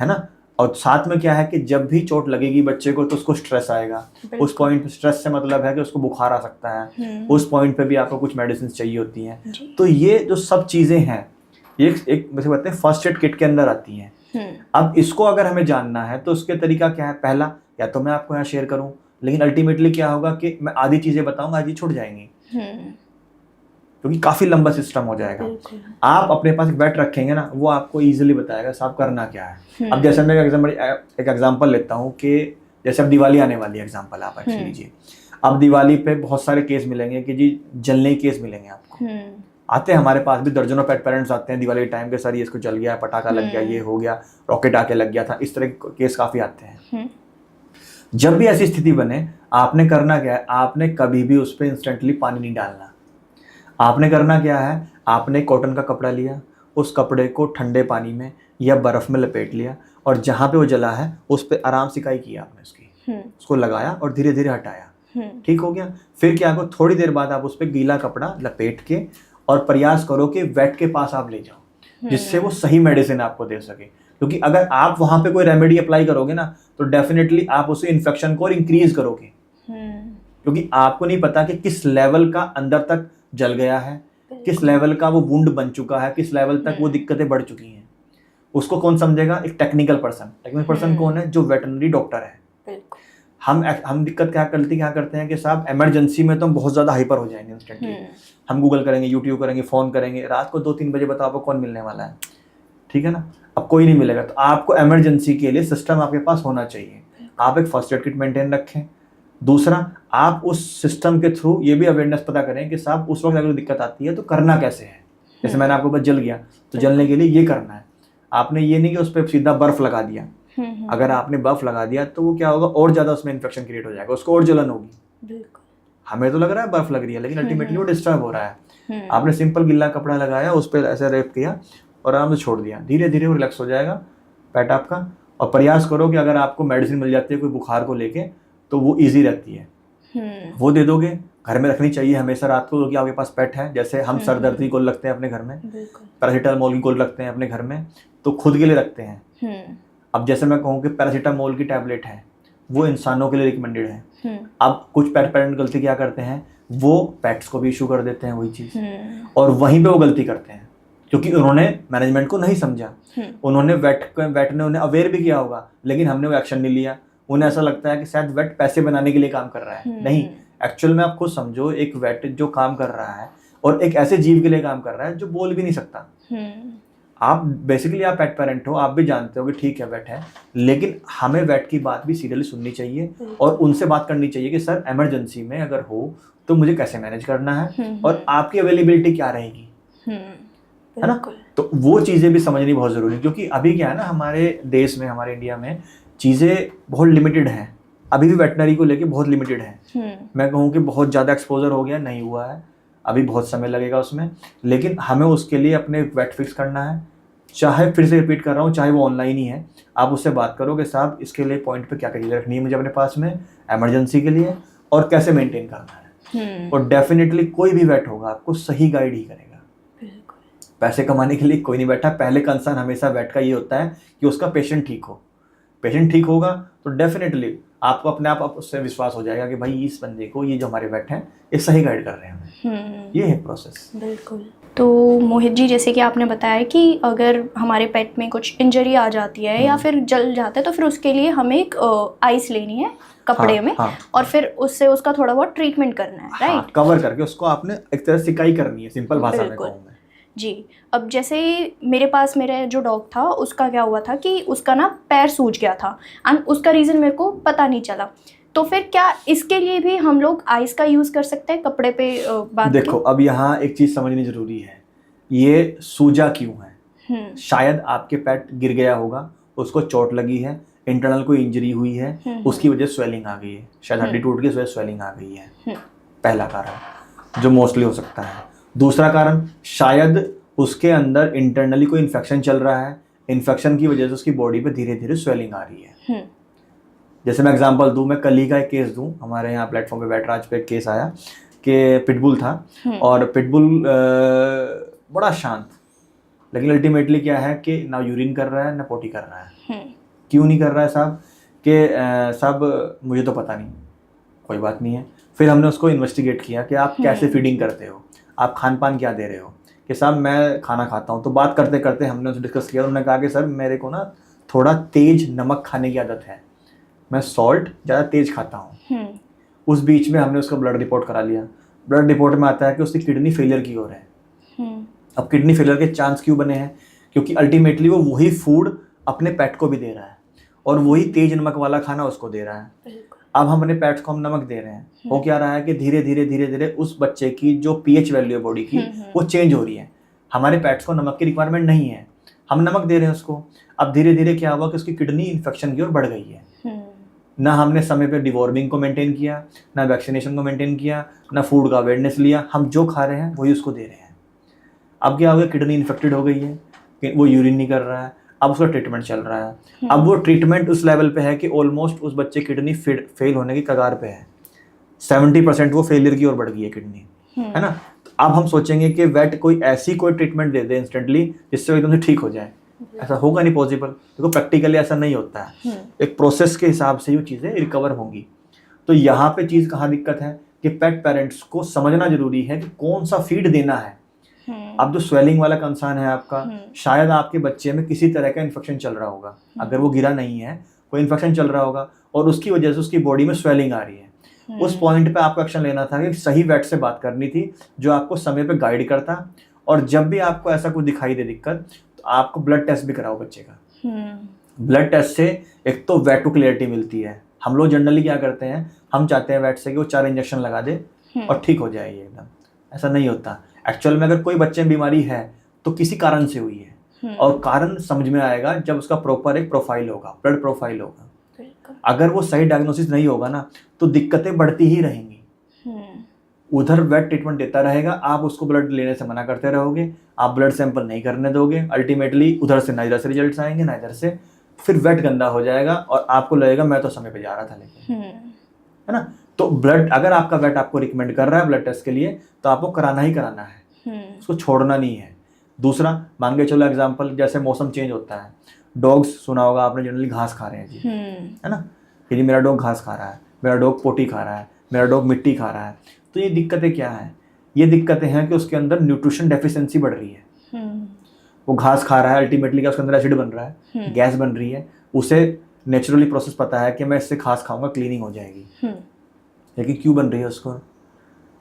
है ना। और साथ में क्या है कि जब भी चोट लगेगी बच्चे को तो उसको स्ट्रेस आएगा। उस पॉइंट पे स्ट्रेस से मतलब है कि उसको बुखार आ सकता है, उस पॉइंट पे भी आपको कुछ मेडिसिन चाहिए होती हैं। तो ये जो सब चीज़ें हैं ये एक वैसे कहते हैं फर्स्ट एड किट के अंदर आती हैं। अब इसको अगर हमें जानना है तो उसके तरीका क्या है, पहला या तो मैं आपको यहाँ शेयर करूँ, लेकिन अल्टीमेटली क्या होगा कि मैं आधी चीज़ें बताऊँगा, आधी छूट जाएंगी, क्योंकि काफ़ी लंबा सिस्टम हो जाएगा। आप अपने पास एक वेट रखेंगे ना, वो आपको इजीली बताएगा साहब करना क्या है। अब जैसे मैं एक एग्जांपल लेता हूँ कि जैसे अब दिवाली आने वाली है, एग्जांपल आप अच्छी लीजिए। अब दिवाली पे बहुत सारे केस मिलेंगे कि जी जलने केस मिलेंगे आपको। आते हैं हमारे पास भी दर्जनों पेट पेरेंट्स आते हैं दिवाली के टाइम के, सर ये इसको जल गया, पटाखा लग गया, ये हो गया, रॉकेट आके लग गया था, इस तरह के केस काफ़ी आते हैं। जब भी ऐसी स्थिति बने, आपने करना क्या है, आपने कभी भी उस पर इंस्टेंटली पानी नहीं डालना। आपने करना क्या है, आपने कॉटन का कपड़ा लिया, उस कपड़े को ठंडे पानी में या बर्फ़ में लपेट लिया और जहाँ पे वो जला है उस पर आराम सिकाई किया आपने उसकी, उसको लगाया और धीरे धीरे हटाया, ठीक हो गया। फिर क्या करो, थोड़ी देर बाद आप उस पर गीला कपड़ा लपेट के और प्रयास करो कि वेट के पास आप ले जाओ, जिससे वो सही मेडिसिन आपको दे सके। क्योंकि अगर आप वहाँ पे कोई रेमेडी अप्लाई करोगे ना तो डेफिनेटली आप उसे इन्फेक्शन को और इंक्रीज करोगे, क्योंकि आपको नहीं पता कि किस लेवल का अंदर तक जल गया है, किस लेवल का वो वुंड बन चुका है, किस लेवल तक वो दिक्कतें बढ़ चुकी हैं। उसको कौन समझेगा, एक टेक्निकल पर्सन। टेक्निकल पर्सन कौन है, जो वेटरनरी डॉक्टर है। हम दिक्कत क्या करते हैं कि साहब इमरजेंसी में तो हम बहुत ज़्यादा हाइपर हो जाएंगे इंस्टेंटली। हम गूगल करेंगे, यूट्यूब करेंगे, फ़ोन करेंगे, रात को 2-3 बजे बताओ आपको कौन मिलने वाला है, ठीक है ना, अब कोई नहीं मिलेगा। तो आपको इमरजेंसी के लिए सिस्टम आपके पास होना चाहिए। आप एक फर्स्ट एड किट मेंटेन रखें। दूसरा, आप उस सिस्टम के थ्रू ये भी अवेयरनेस पता करें कि साहब उस वक्त अगर दिक्कत आती है तो करना कैसे है। जैसे मैंने आपको बस जल गया तो जलने के लिए ये करना है। आपने ये नहीं कि उस पर सीधा बर्फ लगा दिया। अगर आपने बर्फ लगा दिया तो वो क्या होगा, और ज़्यादा उसमें इन्फेक्शन क्रिएट हो जाएगा, उसको और जलन होगी। हमें तो लग रहा है बर्फ लग रही है, लेकिन अल्टीमेटली वो डिस्टर्ब हो रहा है। आपने सिंपल गिल्ला कपड़ा लगाया, उस पर ऐसे रैप किया और आराम से छोड़ दिया, धीरे धीरे वो रिलैक्स हो जाएगा पेट आपका। और प्रयास करो कि अगर आपको मेडिसिन मिल जाती है कोई बुखार को लेके तो वो ईजी रहती है, वो दे दोगे। घर में रखनी चाहिए हमेशा रात को, क्योंकि आपके पास पेट है। जैसे हम सर दर्द की गोल रखते हैं अपने घर में, पैरासीटामोल की गोल रखते हैं अपने घर में, तो खुद के लिए रखते हैं। अब जैसे मैं कहूँ कि पैरासीटामोल की टैबलेट है, वो इंसानों के लिए रिकमेंडेड है। अब कुछ पेरेंट गलती क्या करते हैं, वो पेट्स को भी इशू कर देते हैं वही चीज़, और वहीं पे वो गलती करते हैं क्योंकि उन्होंने मैनेजमेंट को नहीं समझा। उन्होंने वेट ने उन्हें अवेयर भी किया होगा, लेकिन हमने वो एक्शन नहीं लिया। उन्हें ऐसा लगता है कि शायद वेट पैसे बनाने के लिए काम कर रहा है। नहीं, एक्चुअल में आप खुद समझो, एक वेट जो काम कर रहा है और एक ऐसे जीव के लिए काम कर रहा है जो बोल भी नहीं सकता। आप बेसिकली आप पेट पेरेंट हो, आप भी जानते हो कि ठीक है वेट है, लेकिन हमें वेट की बात भी सीरियसली सुननी चाहिए और उनसे बात करनी चाहिए कि सर इमरजेंसी में अगर हो तो मुझे कैसे मैनेज करना है और आपकी अवेलेबिलिटी क्या रहेगी, है ना। तो वो चीज़ें भी समझनी बहुत ज़रूरी है, क्योंकि अभी क्या है ना, हमारे देश में, हमारे इंडिया में चीज़ें बहुत लिमिटेड हैं। अभी भी वेटनरी को लेके बहुत लिमिटेड है। मैं कहूँ कि बहुत ज़्यादा एक्सपोजर हो गया नहीं हुआ है, अभी बहुत समय लगेगा उसमें, लेकिन हमें उसके लिए अपने वेट फिक्स करना है। चाहे फिर से रिपीट कर रहा हूँ, चाहे वो ऑनलाइन ही है, आप उससे बात करो कि साहब इसके लिए पॉइंट पे क्या क्या चीज़ें रखनी है मुझे अपने पास में इमरजेंसी के लिए और कैसे मेंटेन करना है। और डेफिनेटली कोई भी वेट होगा आपको सही गाइड ही करेगा। पैसे कमाने के लिए कोई नहीं बैठा। पहले कंसर्न हमेशा वेट का ये होता है कि उसका पेशेंट ठीक हो। पेशेंट ठीक होगा तो डेफिनेटली आपको अपने आप उससे विश्वास हो जाएगा कि भाई इस बंदे को, ये जो हमारे वेट हैं, ये सही गाइड कर रहे हैं। ये है प्रोसेस। बिल्कुल। तो मोहित जी, जैसे कि आपने बताया कि अगर हमारे पेट में कुछ इंजरी आ जाती है या फिर जल जाता है तो फिर उसके लिए हमें एक आइस लेनी है कपड़े में, और फिर उससे उसका थोड़ा बहुत ट्रीटमेंट करना है, राइट। कवर करके उसको आपने एक तरह सिकाई करनी है, सिंपल भाषा में कहूँ मैं जी। अब जैसे मेरे पास मेरा जो डॉग था, उसका क्या हुआ था कि उसका ना पैर सूज गया था एंड उसका रीज़न मेरे को पता नहीं चला। तो फिर क्या इसके लिए भी हम लोग आइस का यूज़ कर सकते हैं कपड़े पे बात? देखो, अब यहाँ एक चीज़ समझनी ज़रूरी है, ये सूजा क्यों है। शायद आपके पेट गिर गया होगा, उसको चोट लगी है, इंटरनल कोई इंजरी हुई है, उसकी वजह से स्वेलिंग आ गई है, शायद हड्डी टूट गई, वजह स्वेलिंग आ गई है। पहला कारण जो मोस्टली हो सकता है। दूसरा कारण, शायद उसके अंदर इंटरनली कोई इन्फेक्शन चल रहा है, इन्फेक्शन की वजह से उसकी बॉडी पे धीरे धीरे स्वेलिंग आ रही है। जैसे मैं एग्जांपल दूं, मैं कल ही का एक केस दूं, हमारे यहाँ प्लेटफॉर्म पे वेटराज पे एक केस आया कि पिटबुल था, और पिटबुल बड़ा शांत, लेकिन अल्टीमेटली क्या है कि ना यूरिन कर रहा है ना पोटी कर रहा है। क्यों नहीं कर रहा है साहब? कि साहब मुझे तो पता नहीं, कोई बात नहीं है। फिर हमने उसको इन्वेस्टिगेट किया कि आप कैसे फीडिंग करते हो, आप खान पान क्या दे रहे हो। कि साहब मैं खाना खाता हूँ। तो बात करते करते हमने उससे डिस्कस किया, उन्होंने कहा कि सर मेरे को ना थोड़ा तेज नमक खाने की आदत है, मैं सॉल्ट ज़्यादा तेज खाता हूँ। उस बीच में हमने उसका ब्लड रिपोर्ट करा लिया। ब्लड रिपोर्ट में आता है कि उसकी किडनी फेलियर की ओर है। अब किडनी फेलियर के चांस क्यों बने हैं? क्योंकि अल्टीमेटली वो वही फूड अपने पेट को भी दे रहा है और वही तेज नमक वाला खाना उसको दे रहा है। अब हम अपने पेट्स को हम नमक दे रहे हैं, वो क्या रहा है कि धीरे धीरे उस बच्चे की जो पीएच वैल्यू है बॉडी की वो चेंज हो रही है। हमारे पेट्स को नमक की रिक्वायरमेंट नहीं है, हम नमक दे रहे हैं उसको। अब धीरे धीरे क्या हुआ कि उसकी किडनी इन्फेक्शन की ओर बढ़ गई है। ना हमने समय पे डिवॉर्मिंग को मेंटेन किया, ना वैक्सीनेशन को मेंटेन किया, ना फूड का अवेयरनेस लिया। हम जो खा रहे हैं वही उसको दे रहे हैं। अब क्या हो गया, किडनी इन्फेक्टेड हो गई है, वो यूरिन नहीं कर रहा है, अब उसका ट्रीटमेंट चल रहा है। अब वो ट्रीटमेंट उस लेवल पे है कि ऑलमोस्ट उस बच्चे की किडनी फेल होने की कगार पे है। 70% वो फेलियर की ओर बढ़ गई है किडनी, है ना। तो अब हम सोचेंगे कि वेट कोई ऐसी कोई ट्रीटमेंट दे दे इंस्टेंटली जिससे एकदम से ठीक हो जाए, ऐसा होगा नहीं पॉसिबल। देखो प्रैक्टिकली ऐसा नहीं होता है, एक प्रोसेस के हिसाब से ये चीज़ें रिकवर होंगी। तो यहाँ पे चीज़ कहाँ दिक्कत है कि पेट पेरेंट्स को समझना जरूरी है कि कौन सा फीड देना है। अब जो स्वेलिंग वाला कंसर्न है आपका, शायद आपके बच्चे में किसी तरह का इन्फेक्शन चल रहा होगा। अगर वो गिरा नहीं है, कोई इन्फेक्शन चल रहा होगा और उसकी वजह से उसकी बॉडी में स्वेलिंग आ रही है। उस पॉइंट पे आपको एक्शन लेना था कि सही वेट से बात करनी थी जो आपको समय पे गाइड करता, और जब भी आपको ऐसा कुछ दिखाई दे दिक्कत तो आपको ब्लड टेस्ट भी कराओ बच्चे का। ब्लड टेस्ट से एक तो वेट टू क्लियरिटी मिलती है। हम लोग जनरली क्या करते हैं, हम चाहते हैं वेट से कि वो 4 इंजेक्शन लगा दे और ठीक हो जाए एकदम, ऐसा नहीं होता। एक्चुअल में अगर कोई बच्चे में बीमारी है तो किसी कारण से हुई है, और कारण समझ में आएगा जब उसका प्रॉपर एक प्रोफाइल होगा, ब्लड प्रोफाइल होगा। अगर वो सही डायग्नोसिस नहीं होगा ना तो दिक्कतें बढ़ती ही रहेंगी। उधर वेट ट्रीटमेंट देता रहेगा, आप उसको ब्लड लेने से मना करते रहोगे, आप ब्लड सैंपल नहीं करने दोगे, अल्टीमेटली उधर से ना इधर से रिजल्ट्स आएंगे ना इधर से, फिर वेट गंदा हो जाएगा और आपको लगेगा मैं तो समय पे जा रहा था लेकिन, है ना। तो ब्लड, अगर आपका वेट आपको रिकमेंड कर रहा है ब्लड टेस्ट के लिए तो आपको कराना ही कराना है, उसको छोड़ना नहीं है। दूसरा, मान के चलो एग्जाम्पल, जैसे मौसम चेंज होता है, डॉग्स सुना होगा आपने, जनरली घास खा रहे हैं जी, है ना, कि जी मेरा डॉग घास खा रहा है, मेरा डॉग पोटी खा रहा है, मेरा डॉग मिट्टी खा रहा है। तो ये दिक्कतें क्या हैं? ये दिक्कतें हैं कि उसके अंदर न्यूट्रिशन डेफिशिएंसी बढ़ रही है। वो घास खा रहा है, अल्टीमेटली क्या उसके अंदर एसिड बन रहा है, गैस बन रही है, उसे नेचुरली प्रोसेस पता है कि मैं इससे घास खाऊंगा क्लीनिंग हो जाएगी, लेकिन क्यों बन रही है उसको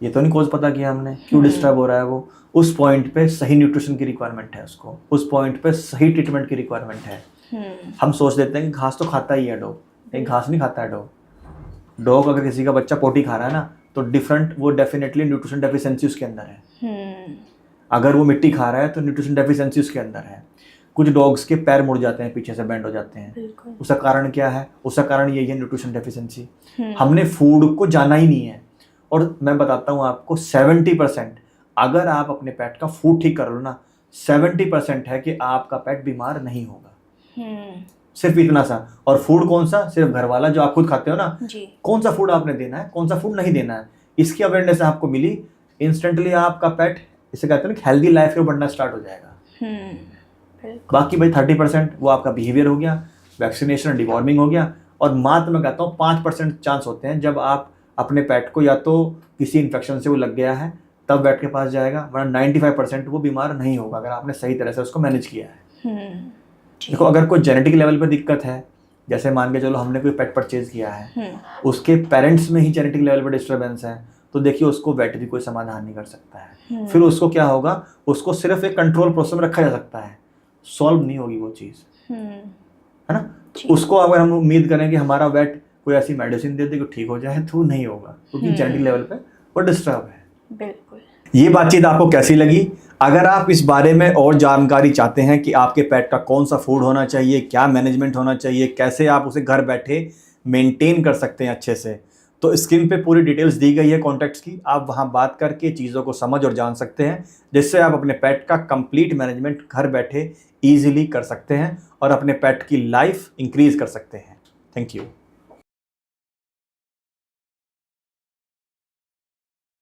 ये तो नहीं कोज पता किया हमने, क्यों डिस्टर्ब हो रहा है वो। उस पॉइंट पे सही न्यूट्रिशन की रिक्वायरमेंट है उसको, उस पॉइंट पे सही ट्रीटमेंट की रिक्वायरमेंट है। हम सोच देते हैं कि घास तो खाता ही है डॉग, नहीं, घास नहीं खाता है डॉग। डॉग अगर किसी का बच्चा पोटी खा रहा है ना तो डिफरेंट, वो डेफिनेटली न्यूट्रिशन डेफिशिएंसी उसके अंदर है। अगर वो मिट्टी खा रहा है तो न्यूट्रिशन डेफिशिएंसी उसके अंदर है। कुछ डॉग्स के पैर मुड़ जाते हैं, पीछे से बेंड हो जाते हैं, उसका कारण क्या है? उसका कारण यही है, न्यूट्रिशन डेफिशिएंसी। हमने फूड को जाना ही नहीं है। और मैं बताता हूँ आपको 70%, अगर आप अपने पेट का फूड ठीक कर लो ना, 70% है कि आपका पेट बीमार नहीं होगा। सिर्फ इतना सा। और फूड कौन सा? सिर्फ घर वाला जो आप खुद खाते हो ना, कौन सा फूड आपने देना है, कौन सा फूड नहीं देना है, इसकी अवेयरनेस आपको मिली, इंस्टेंटली आपका पेट, इसे कहते हैं हेल्दी लाइफ में बढ़ना स्टार्ट हो जाएगा। बाकी भाई 30% वो आपका बिहेवियर हो गया, वैक्सीनेशन, डिवॉर्मिंग हो गया, और मात्र मैं कहता हूँ 5% चांस होते हैं जब आप अपने पेट को या तो किसी इन्फेक्शन से वो लग गया है तब वेट के पास जाएगा, वरना 95% वो बीमार नहीं होगा अगर आपने सही तरह से उसको मैनेज किया है। देखो, अगर कोई जेनेटिक लेवल पर दिक्कत है, जैसे मान के चलो हमने कोई पेट परचेज किया है, उसके पेरेंट्स में ही जेनेटिक लेवल पर डिस्टर्बेंस है, तो देखिए उसको वेट भी कोई समाधान नहीं कर सकता है। फिर उसको क्या होगा, उसको सिर्फ एक कंट्रोल प्रोसेस में रखा जा सकता है, सॉल्व नहीं होगी वो चीज़, है ना। उसको अगर हम उम्मीद करें कि हमारा वेट कोई ऐसी मेडिसिन दे दे कि ठीक हो जाए, तो नहीं होगा, क्योंकि जेनेटिक लेवल पे वो डिस्टर्ब है। बिल्कुल। ये बातचीत आपको कैसी लगी? अगर आप इस बारे में और जानकारी चाहते हैं कि आपके पेट का कौन सा फूड होना चाहिए, क्या मैनेजमेंट होना चाहिए, कैसे आप उसे घर बैठे मेंटेन कर सकते हैं अच्छे से, तो स्क्रीन पे पूरी डिटेल्स दी गई है कॉन्टैक्ट्स की। आप वहां बात करके चीज़ों को समझ और जान सकते हैं, जिससे आप अपने पेट का कंप्लीट मैनेजमेंट घर बैठे ईजिली कर सकते हैं और अपने पेट की लाइफ इंक्रीज कर सकते हैं। Thank you.